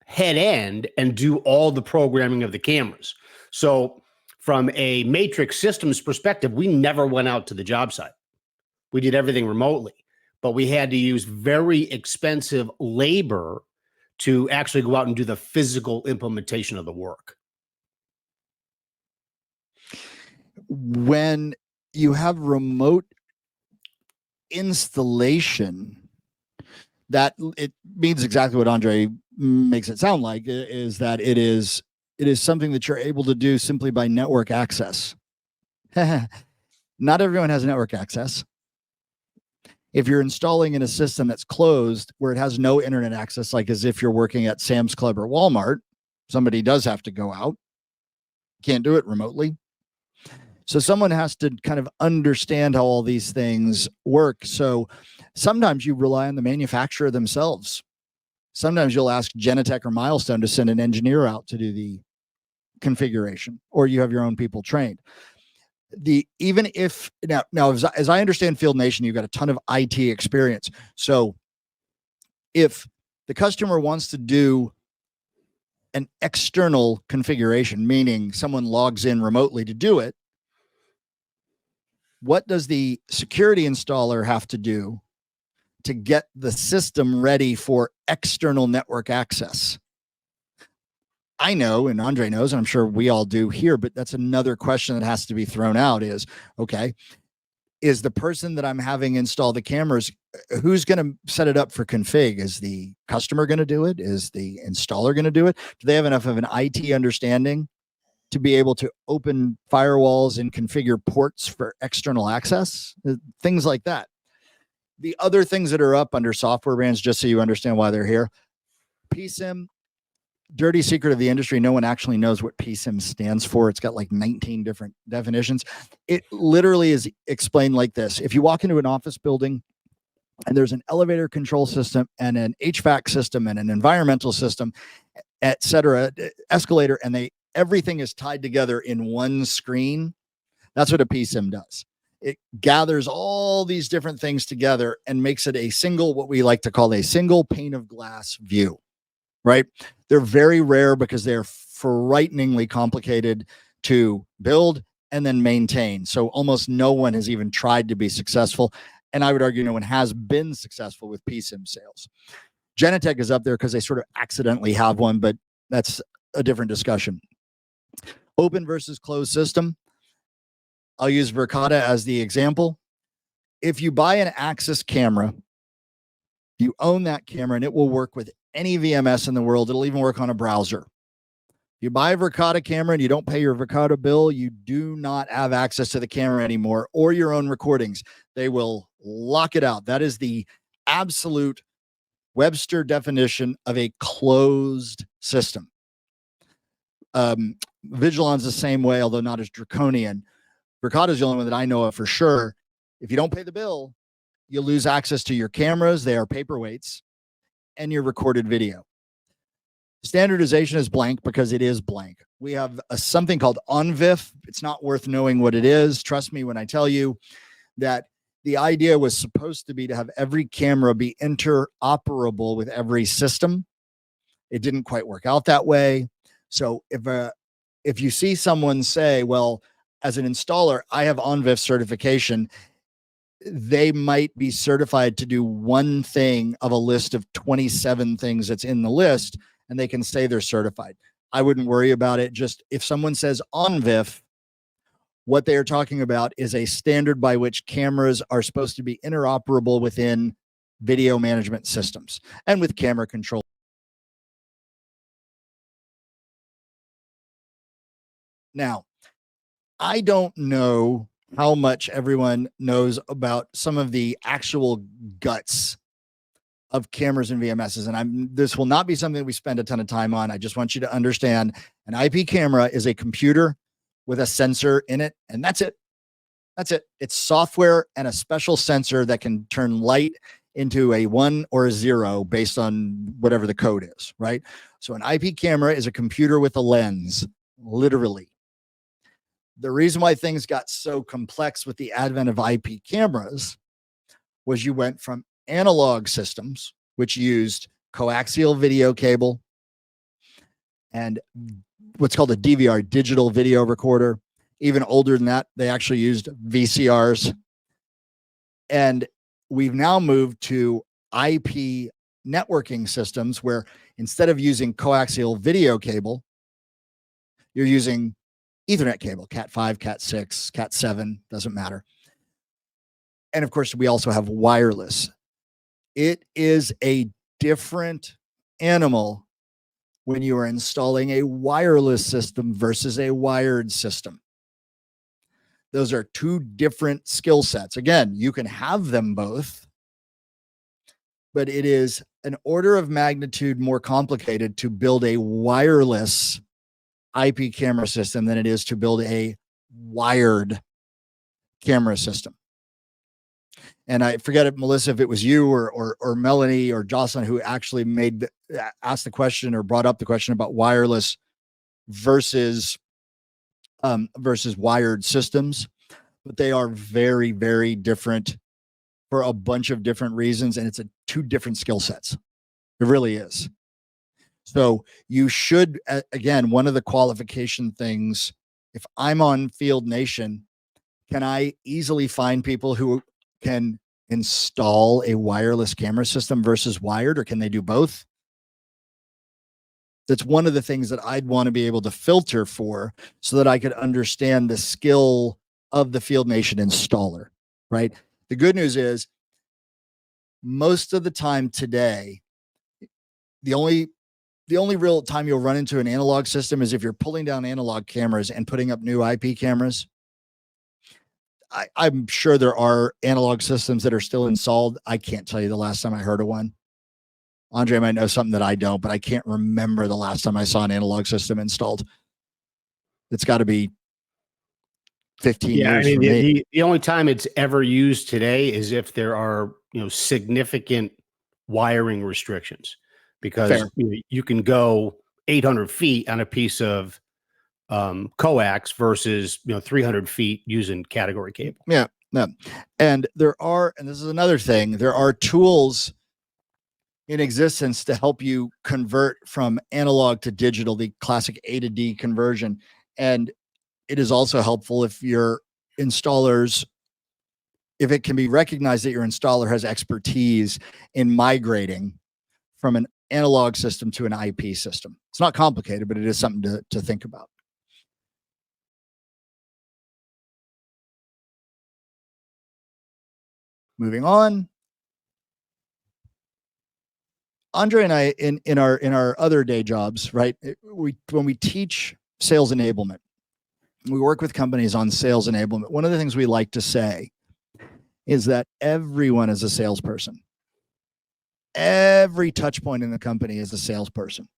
head end and do all the programming of the cameras. So from a Matrix Systems perspective, we never went out to the job site. We did everything remotely, but we had to use very expensive labor to actually go out and do the physical implementation of the work. When you have remote installation, that it means exactly what Andre makes it sound like, is that it is something that you're able to do simply by network access. Not everyone has network access. If you're installing in a system that's closed where it has no internet access, like as if you're working at Sam's Club or Walmart, somebody does have to go out. Can't do it remotely. So someone has to kind of understand how all these things work. So sometimes you rely on the manufacturer themselves. Sometimes you'll ask Genetec or Milestone to send an engineer out to do the configuration, or you have your own people trained. Even if now as I understand Field Nation, you've got a ton of IT experience. So if the customer wants to do an external configuration, meaning someone logs in remotely to do it, what does the security installer have to do to get the system ready for external network access. I know, and Andre knows, and I'm sure we all do here, but that's another question that has to be thrown out is, okay, is the person that I'm having install the cameras, who's going to set it up for config? Is the customer going to do it? Is the installer going to do it? Do they have enough of an IT understanding to be able to open firewalls and configure ports for external access? Things like that. The other things that are up under software brands, just so you understand why they're here, PSIM, dirty secret of the industry. No one actually knows what PSIM stands for. It's got like 19 different definitions. It literally is explained like this. If you walk into an office building and there's an elevator control system and an HVAC system and an environmental system, et cetera, escalator, and everything is tied together in one screen, that's what a PSIM does. It gathers all these different things together and makes it a single, what we like to call a single pane of glass view, right? They're very rare because they're frighteningly complicated to build and then maintain. So almost no one has even tried to be successful. And I would argue no one has been successful with PSIM sales. Genetec is up there because they sort of accidentally have one, but that's a different discussion. Open versus closed system. I'll use Verkada as the example. If you buy an Axis camera, you own that camera and it will work with any VMS in the world. It'll even work on a browser. You buy a Verkada camera and you don't pay your Verkada bill, you do not have access to the camera anymore or your own recordings. They will lock it out. That is the absolute Webster definition of a closed system. Vigilon's the same way, although not as draconian. Verkada is the only one that I know of for sure. If you don't pay the bill, you lose access to your cameras. They are paperweights, and your recorded video. Standardization is blank because it is blank. We have something called ONVIF. It's not worth knowing what it is. Trust me when I tell you that the idea was supposed to be to have every camera be interoperable with every system. It didn't quite work out that way. So if you see someone say, well, as an installer, I have ONVIF certification, they might be certified to do one thing of a list of 27 things that's in the list, and they can say they're certified. I wouldn't worry about it. Just if someone says ONVIF, what they are talking about is a standard by which cameras are supposed to be interoperable within video management systems and with camera control. Now, I don't know how much everyone knows about some of the actual guts of cameras and VMSs. And this will not be something we spend a ton of time on. I just want you to understand an IP camera is a computer with a sensor in it, and that's it. That's it. It's software and a special sensor that can turn light into a 1 or a 0 based on whatever the code is, right? So an IP camera is a computer with a lens, literally. The reason why things got so complex with the advent of IP cameras was you went from analog systems, which used coaxial video cable and what's called a DVR, digital video recorder. Even older than that, they actually used VCRs. And we've now moved to IP networking systems where instead of using coaxial video cable, you're using Ethernet cable, Cat5, Cat6, Cat7, doesn't matter. And of course, we also have wireless. It is a different animal when you are installing a wireless system versus a wired system. Those are two different skill sets. Again, you can have them both, but it is an order of magnitude more complicated to build a wireless IP camera system than it is to build a wired camera system. And I forget it, Melissa, if it was you or Melanie or Jocelyn who actually asked the question or brought up the question about wireless versus wired systems, but they are very, very different for a bunch of different reasons, and it's two different skill sets. It really is. So you should, again, one of the qualification things, if I'm on Field Nation, can I easily find people who can install a wireless camera system versus wired, or can they do both? That's one of the things that I'd want to be able to filter for so that I could understand the skill of the FieldNation installer, right? The good news is most of the time today, the only real time you'll run into an analog system is if you're pulling down analog cameras and putting up new IP cameras. I'm sure there are analog systems that are still installed. I can't tell you the last time I heard of one. Andre might know something that I don't, but I can't remember the last time I saw an analog system installed. It's got to be 15 years for me. The only time it's ever used today is if there are, significant wiring restrictions, because you can go 800 feet on a piece of coax versus 300 feet using category cable. Yeah. And this is another thing, there are tools in existence to help you convert from analog to digital, the classic A to D conversion. And it is also helpful if your installers, if it can be recognized that your installer has expertise in migrating from an analog system to an IP system. It's not complicated, but it is something to think about. Moving on. Andre and I, in our other day jobs, right? When we teach sales enablement, we work with companies on sales enablement. One of the things we like to say is that everyone is a salesperson. Every touch point in the company is a salesperson,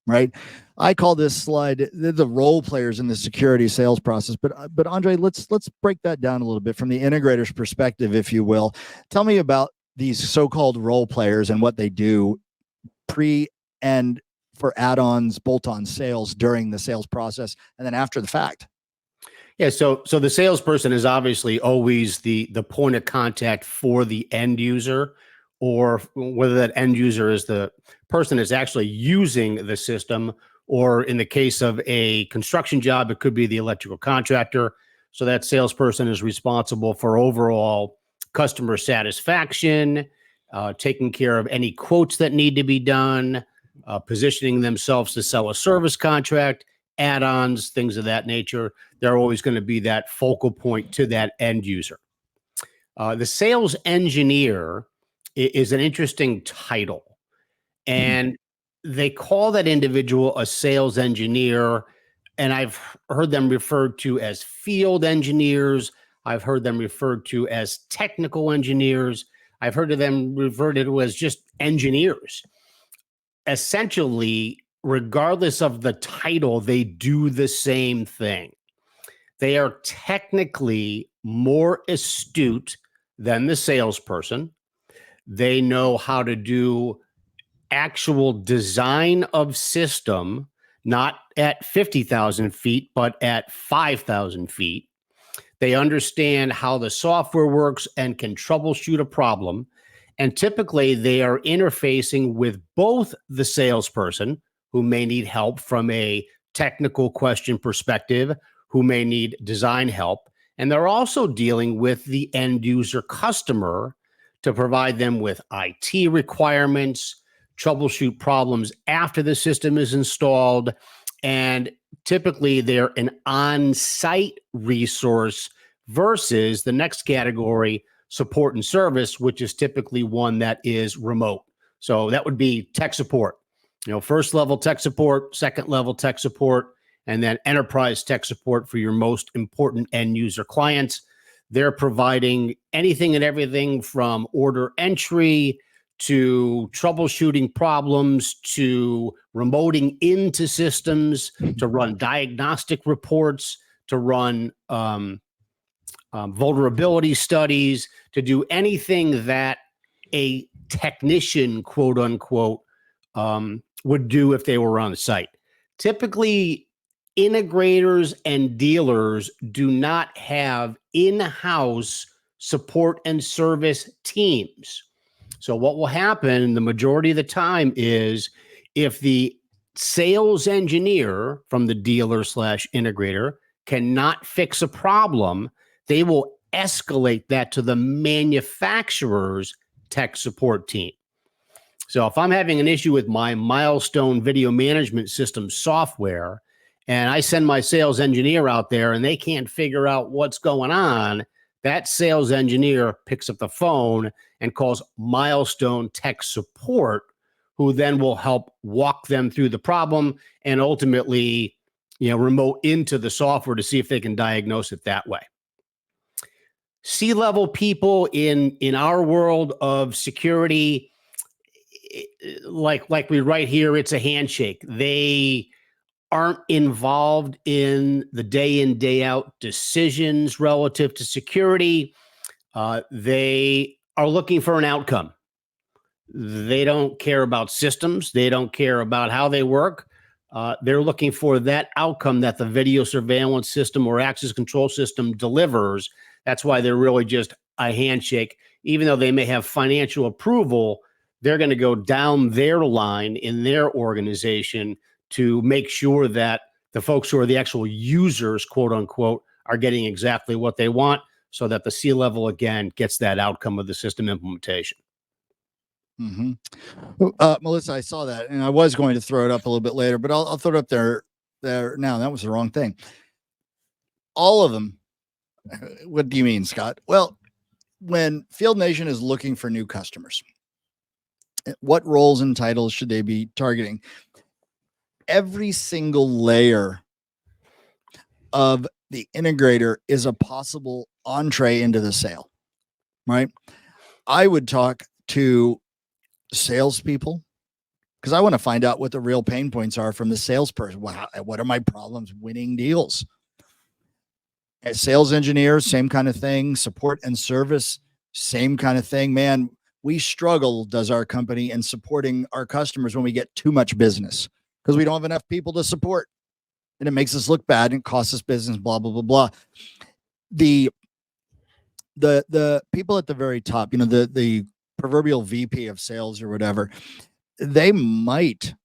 right? I call this slide the role players in the security sales process. But Andre, let's break that down a little bit from the integrator's perspective, if you will. Tell me about these so-called role players and what they do pre and for add-ons, bolt-on sales during the sales process, and then after the fact. Yeah, so the salesperson is obviously always the point of contact for the end user, or whether that end user is the person that's actually using the system, or in the case of a construction job, it could be the electrical contractor. So that salesperson is responsible for overall customer satisfaction, taking care of any quotes that need to be done, positioning themselves to sell a service contract, add-ons, things of that nature. They're always going to be that focal point to that end user. The sales engineer is an interesting title, and they call that individual a sales engineer, and I've heard them referred to as field engineers. I've heard them referred to as technical engineers. I've heard of them referred to as just engineers. Essentially, regardless of the title, they do the same thing. They are technically more astute than the salesperson. They know how to do actual design of system, not at 50,000 feet, but at 5,000 feet. They understand how the software works and can troubleshoot a problem. And typically they are interfacing with both the salesperson, who may need help from a technical question perspective, who may need design help. And they're also dealing with the end user customer to provide them with IT requirements, troubleshoot problems after the system is installed. And typically they're an on-site resource versus the next category, support and service, which is typically one that is remote. So that would be tech support, first level tech support, second level tech support, and then enterprise tech support for your most important end user clients. They're providing anything and everything from order entry to troubleshooting problems, to remoting into systems, to run diagnostic reports, to run vulnerability studies, to do anything that a technician, quote unquote, would do if they were on site. Typically, integrators and dealers do not have in-house support and service teams. So what will happen the majority of the time is, if the sales engineer from the dealer / integrator cannot fix a problem, they will escalate that to the manufacturer's tech support team. So if I'm having an issue with my Milestone video management system software, and I send my sales engineer out there and they can't figure out what's going on, that sales engineer picks up the phone and calls Milestone tech support, who then will help walk them through the problem and ultimately, remote into the software to see if they can diagnose it that way. C-level people in our world of security, like we write here, it's a handshake. They aren't involved in the day in, day out decisions relative to security. They are looking for an outcome. They don't care about systems. They don't care about how they work. They're looking for that outcome that the video surveillance system or access control system delivers. That's why they're really just a handshake. Even though they may have financial approval, they're going to go down their line in their organization to make sure that the folks who are the actual users, quote unquote, are getting exactly what they want, so that the C-level, again, gets that outcome of the system implementation. Mm-hmm. Melissa, I saw that, and I was going to throw it up a little bit later, but I'll throw it up there now. That was the wrong thing. All of them. What do you mean, Scott? Well, when Field Nation is looking for new customers, what roles and titles should they be targeting? Every single layer of the integrator is a possible entree into the sale, right? I would talk to salespeople because I want to find out what the real pain points are from the salesperson. What are my problems winning deals? As sales engineers, same kind of thing. Support and service, same kind of thing. Man, we struggle, does our company, in supporting our customers when we get too much business because we don't have enough people to support, and it makes us look bad and costs us business, blah, blah, blah, blah. The people at the very top, the proverbial VP of sales or whatever, they might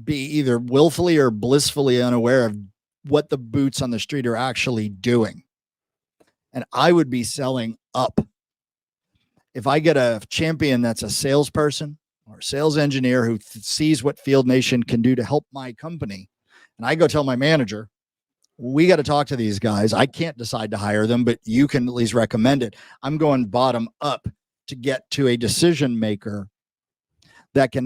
be either willfully or blissfully unaware of what the boots on the street are actually doing. And I would be selling up. If I get a champion that's a salesperson or a sales engineer who sees what Field Nation can do to help my company, and I go tell my manager, we got to talk to these guys. I can't decide to hire them, but you can at least recommend it. I'm going bottom up to get to a decision maker that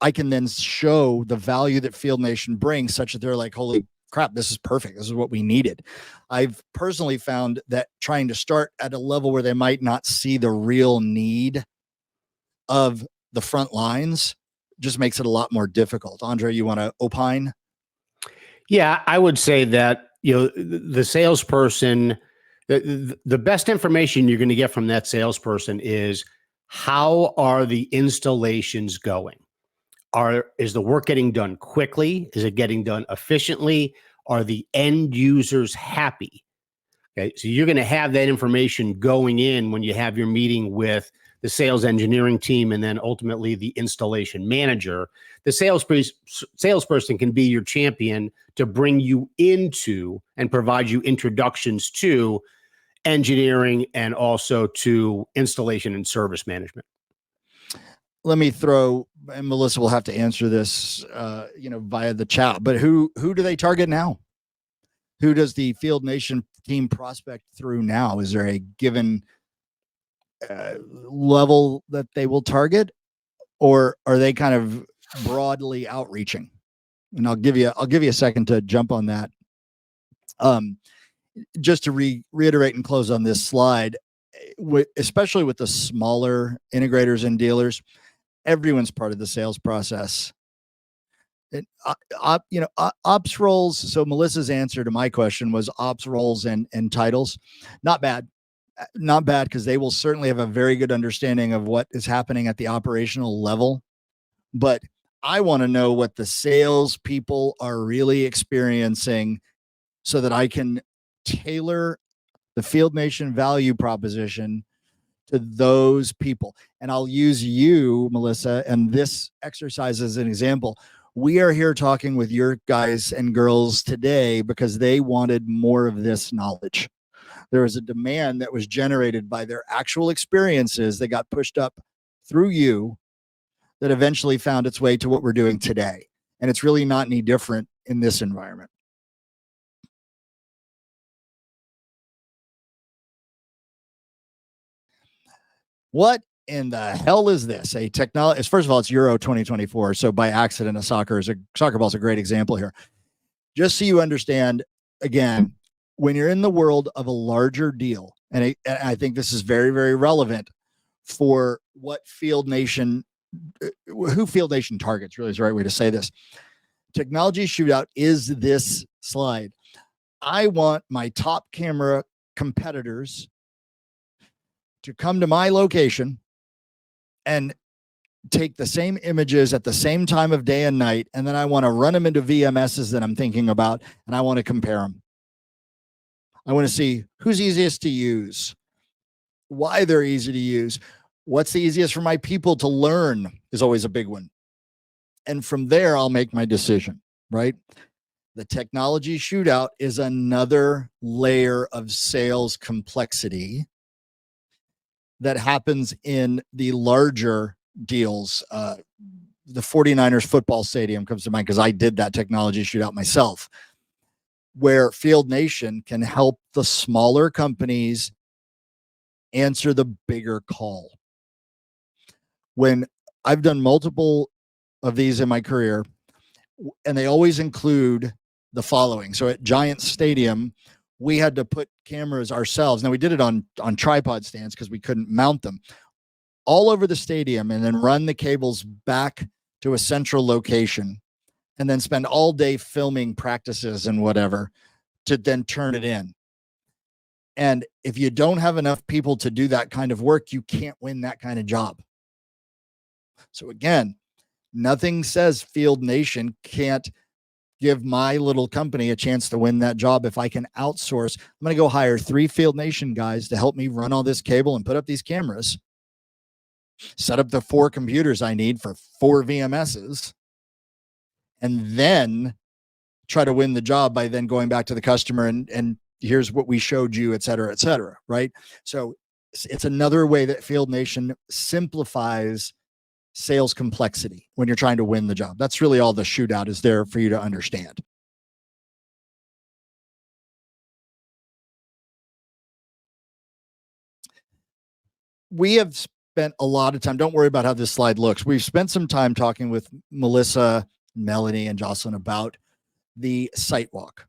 I can then show the value that Field Nation brings, such that they're like, holy crap, this is perfect. This is what we needed. I've personally found that trying to start at a level where they might not see the real need of the front lines just makes it a lot more difficult. Andre, you want to opine? Yeah, I would say that, the salesperson, the best information you're going to get from that salesperson is, how are the installations going? Is the work getting done quickly? Is it getting done efficiently? Are the end users happy? Okay, so you're going to have that information going in when you have your meeting with the sales engineering team and then ultimately the installation manager. The salesperson can be your champion to bring you into and provide you introductions to engineering and also to installation and service management. Let me throw, and Melissa will have to answer this, via the chat, but who do they target now? Who does the Field Nation team prospect through now? Is there a given level that they will target, or are they kind of broadly outreaching? And I'll give you a second to jump on that. Just to reiterate and close on this slide, especially with the smaller integrators and dealers, everyone's part of the sales process. Ops roles. So Melissa's answer to my question was ops roles and titles. Not bad because they will certainly have a very good understanding of what is happening at the operational level. But I want to know what the sales people are really experiencing so that I can tailor the Field Nation value proposition to those people. And I'll use you, Melissa, and this exercise as an example. We are here talking with your guys and girls today because they wanted more of this knowledge. There was a demand that was generated by their actual experiences that got pushed up through you that eventually found its way to what we're doing today. And it's really not any different in this environment. What in the hell is this? A technology, first of all, it's Euro 2024. So by accident, a soccer ball is a great example here. Just so you understand, again, when you're in the world of a larger deal, and I think this is very, very relevant for what Field Nation, who Field Nation targets, really is the right way to say this. Technology shootout is this slide. I want my top camera competitors to come to my location and take the same images at the same time of day and night. And then I want to run them into VMSs that I'm thinking about, and I want to compare them. I want to see who's easiest to use, why they're easy to use, what's the easiest for my people to learn is always a big one. And from there, I'll make my decision, right? The technology shootout is another layer of sales complexity that happens in the larger deals. The 49ers football stadium comes to mind because I did that technology shootout myself, where Field Nation can help the smaller companies answer the bigger call. When I've done multiple of these in my career, and they always include the following. So at Giants Stadium, we had to put cameras ourselves. Now we did it on tripod stands because we couldn't mount them all over the stadium, and then run the cables back to a central location, and then spend all day filming practices and whatever to then turn it in. And if you don't have enough people to do that kind of work, you can't win that kind of job. So again, nothing says Field Nation can't give my little company a chance to win that job. If I can outsource, I'm going to go hire 3 Field Nation guys to help me run all this cable and put up these cameras, set up the 4 computers I need for 4 VMSs, and then try to win the job by then going back to the customer and here's what we showed you, et cetera, right? So it's another way that Field Nation simplifies sales complexity when you're trying to win the job. That's really all the shootout is there for you to understand. We have spent a lot of time. Don't worry about how this slide looks. We've spent some time talking with Melissa, Melanie, and Jocelyn about the site walk.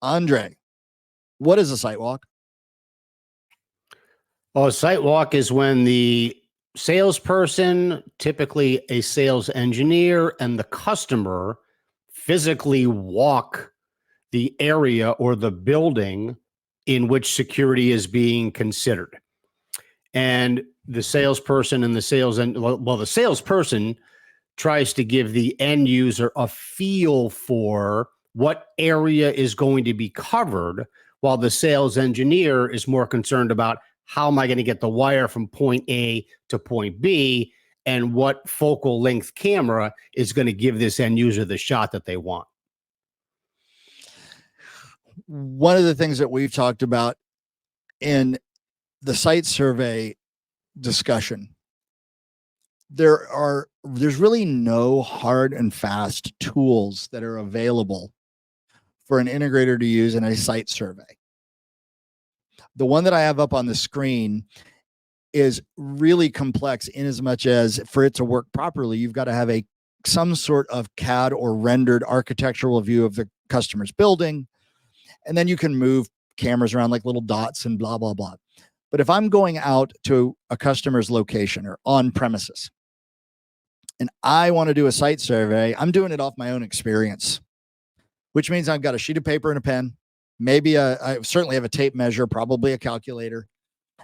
Andre, what is a site walk? Well, a site walk is when the salesperson, typically a sales engineer, and the customer physically walk the area or the building in which security is being considered. And the salesperson and the the salesperson tries to give the end user a feel for what area is going to be covered, while the sales engineer is more concerned about how am I going to get the wire from point A to point B, and what focal length camera is going to give this end user the shot that they want. One of the things that we've talked about in the site survey discussion, there's really no hard and fast tools that are available for an integrator to use in a site survey. The one that I have up on the screen is really complex in as much as for it to work properly, you've got to have some sort of CAD or rendered architectural view of the customer's building. And then you can move cameras around like little dots and blah, blah, blah. But if I'm going out to a customer's location or on premises and I want to do a site survey, I'm doing it off my own experience, which means I've got a sheet of paper and a pen. Maybe I certainly have a tape measure, probably a calculator.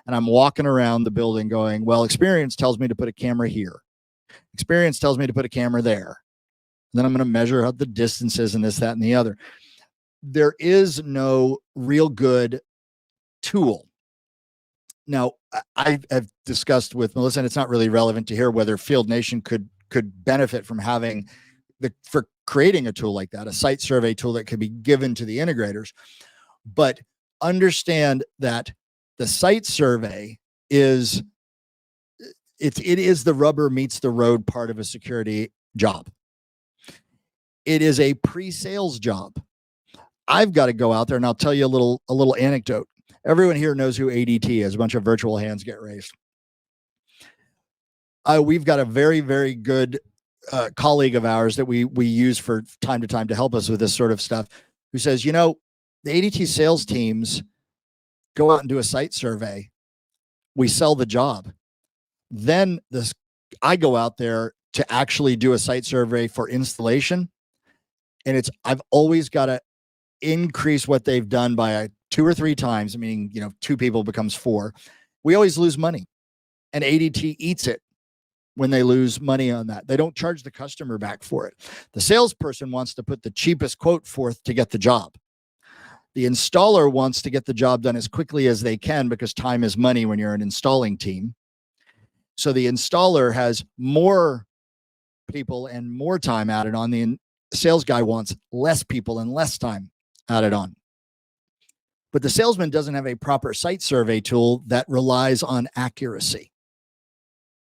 And I'm walking around the building going, well, experience tells me to put a camera here. Experience tells me to put a camera there. And then I'm going to measure out the distances and this, that, and the other. There is no real good tool. Now, I have discussed with Melissa, and it's not really relevant to here whether Field Nation could benefit from having for creating a tool like that, a site survey tool that could be given to the integrators. But understand that the site survey is it is the rubber meets the road part of a security job. It is a pre-sales job. I've got to go out there, and I'll tell you a little anecdote. Everyone here knows who ADT is. A bunch of virtual hands get raised. We've got a very, very good colleague of ours that we use for time to time to help us with this sort of stuff, who says, the ADT sales teams go out and do a site survey. We sell the job. Then I go out there to actually do a site survey for installation. And I've always got to increase what they've done by 2 or 3 times, meaning, 2 people becomes 4. We always lose money, and ADT eats it when they lose money on that. They don't charge the customer back for it. The salesperson wants to put the cheapest quote forth to get the job. The installer wants to get the job done as quickly as they can, because time is money when you're an installing team. So the installer has more people and more time added on. The sales guy wants less people and less time added on. But the salesman doesn't have a proper site survey tool that relies on accuracy,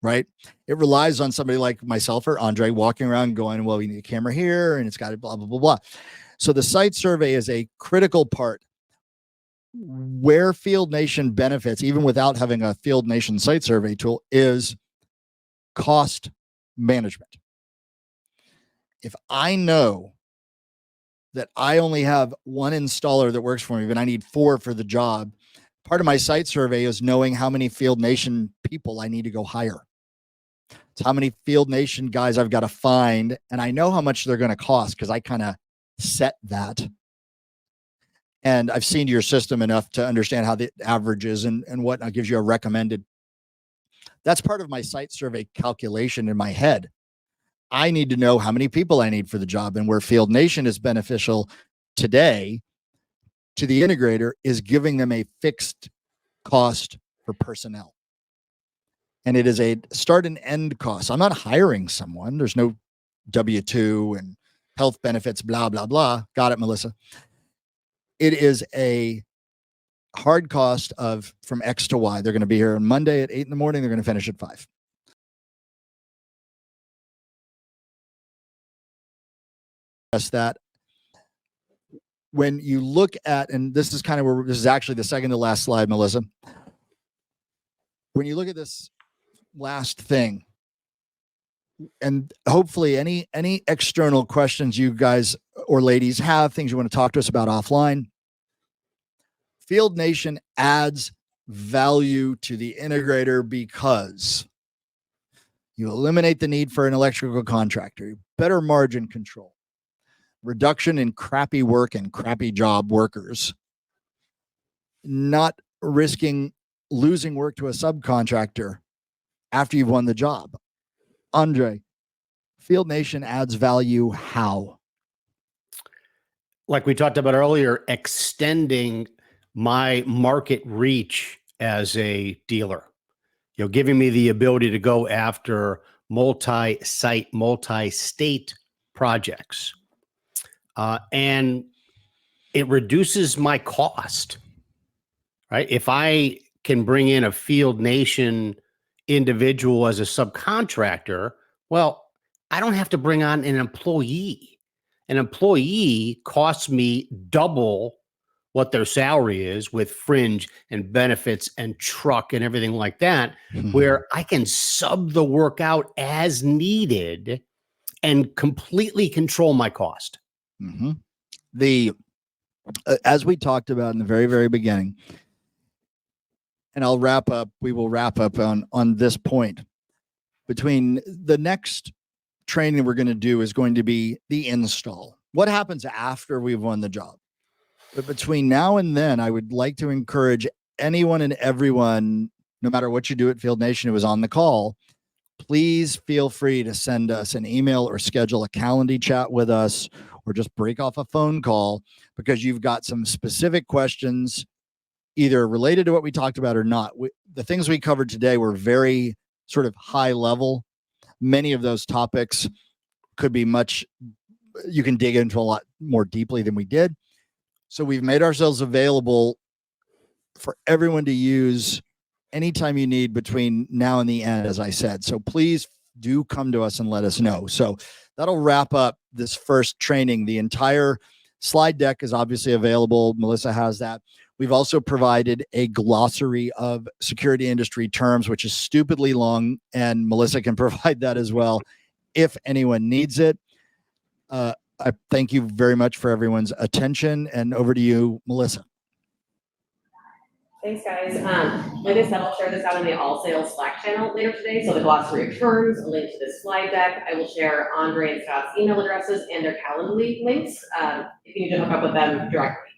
right? It relies on somebody like myself or Andre walking around going, well, we need a camera here, and it's got blah, blah, blah, blah. So the site survey is a critical part. Where Field Nation benefits, even without having a Field Nation site survey tool, is cost management. If I know that I only have 1 installer that works for me, but I need 4 for the job, part of my site survey is knowing how many Field Nation people I need to go hire. It's how many Field Nation guys I've got to find, and I know how much they're going to cost because I kind of set that. And I've seen your system enough to understand how the averages and whatnot gives you a recommended. That's part of my site survey calculation in my head. I need to know how many people I need for the job, and where Field Nation is beneficial today to the integrator is giving them a fixed cost for personnel. And it is a start and end cost. I'm not hiring someone. There's no W-2 and health benefits, blah, blah, blah. Got it, Melissa. It is a hard cost of from X to Y. They're going to be here on Monday at 8 in the morning. They're going to finish at 5. That when you look at, and this is kind of where this is actually the second to last slide, Melissa. When you look at this last thing, and hopefully any external questions you guys or ladies have, things you want to talk to us about offline, Field Nation adds value to the integrator because you eliminate the need for an electrical contractor, better margin control, reduction in crappy work and crappy job workers, not risking losing work to a subcontractor after you've won the job. Andre, Field Nation adds value how? Like we talked about earlier, extending my market reach as a dealer, giving me the ability to go after multi-site, multi-state projects. And it reduces my cost, right? If I can bring in a Field Nation individual as a subcontractor, well, I don't have to bring on an employee. An employee costs me double what their salary is with fringe and benefits and truck and everything like that, where I can sub the work out as needed and completely control my cost. Mm-hmm. As we talked about in the very, very beginning, and we will wrap up on this point. Between the next training we're going to do is going to be the install. What happens after we've won the job? But between now and then, I would like to encourage anyone and everyone, no matter what you do at Field Nation who was on the call, please feel free to send us an email or schedule a Calendly chat with us, or just break off a phone call because you've got some specific questions either related to what we talked about or not. The things we covered today were very sort of high level. Many of those topics could be you can dig into a lot more deeply than we did. So we've made ourselves available for everyone to use anytime you need between now and the end, as I said. So please do come to us and let us know. So that'll wrap up this first training. The entire slide deck is obviously available. Melissa has that. We've also provided a glossary of security industry terms, which is stupidly long, and Melissa can provide that as well if anyone needs it. I thank you very much for everyone's attention, and over to you, Melissa. Thanks, guys. Like I said, I'll share this out in the All Sales Slack channel later today. So the glossary of terms, a link to this slide deck. I will share Andre and Scott's email addresses and their Calendly links if you need to hook up with them directly.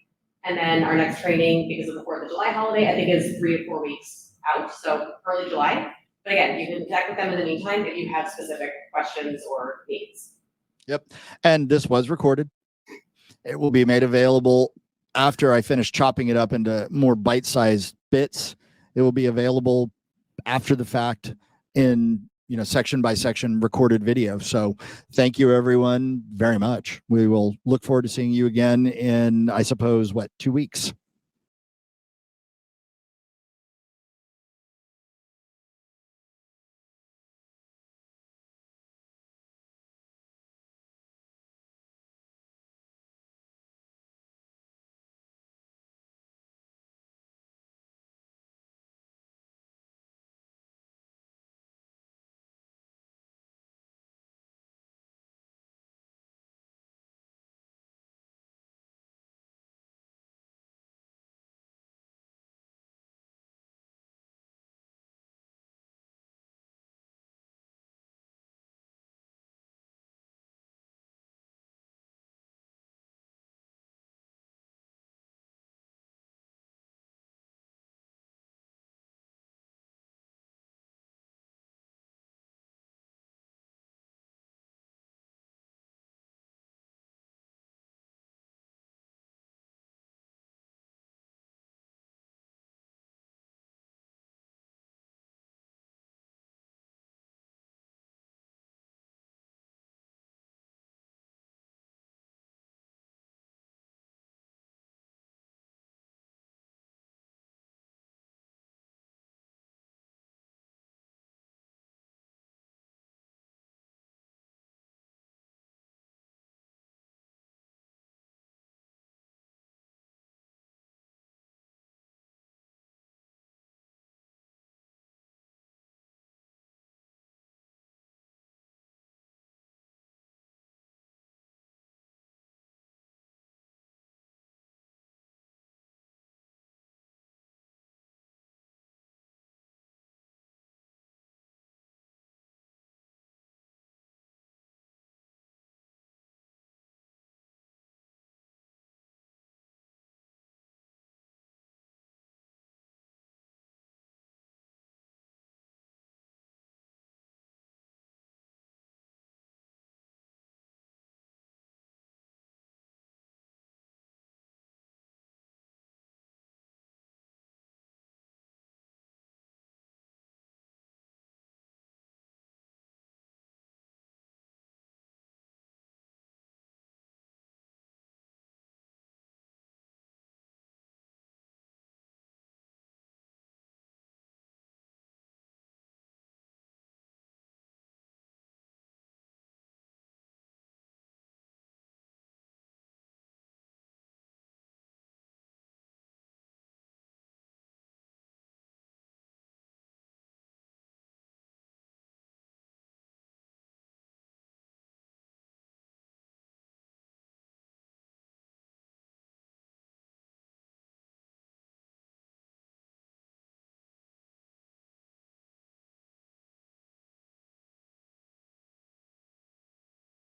And then our next training, because of the 4th of July holiday, I think is 3 to 4 weeks out, so early July. But again, you can connect with them in the meantime if you have specific questions or needs. Yep. And this was recorded. It will be made available after I finish chopping it up into more bite-sized bits. It will be available after the fact in, section by section recorded video. So thank you everyone very much. We will look forward to seeing you again in, I suppose, 2 weeks.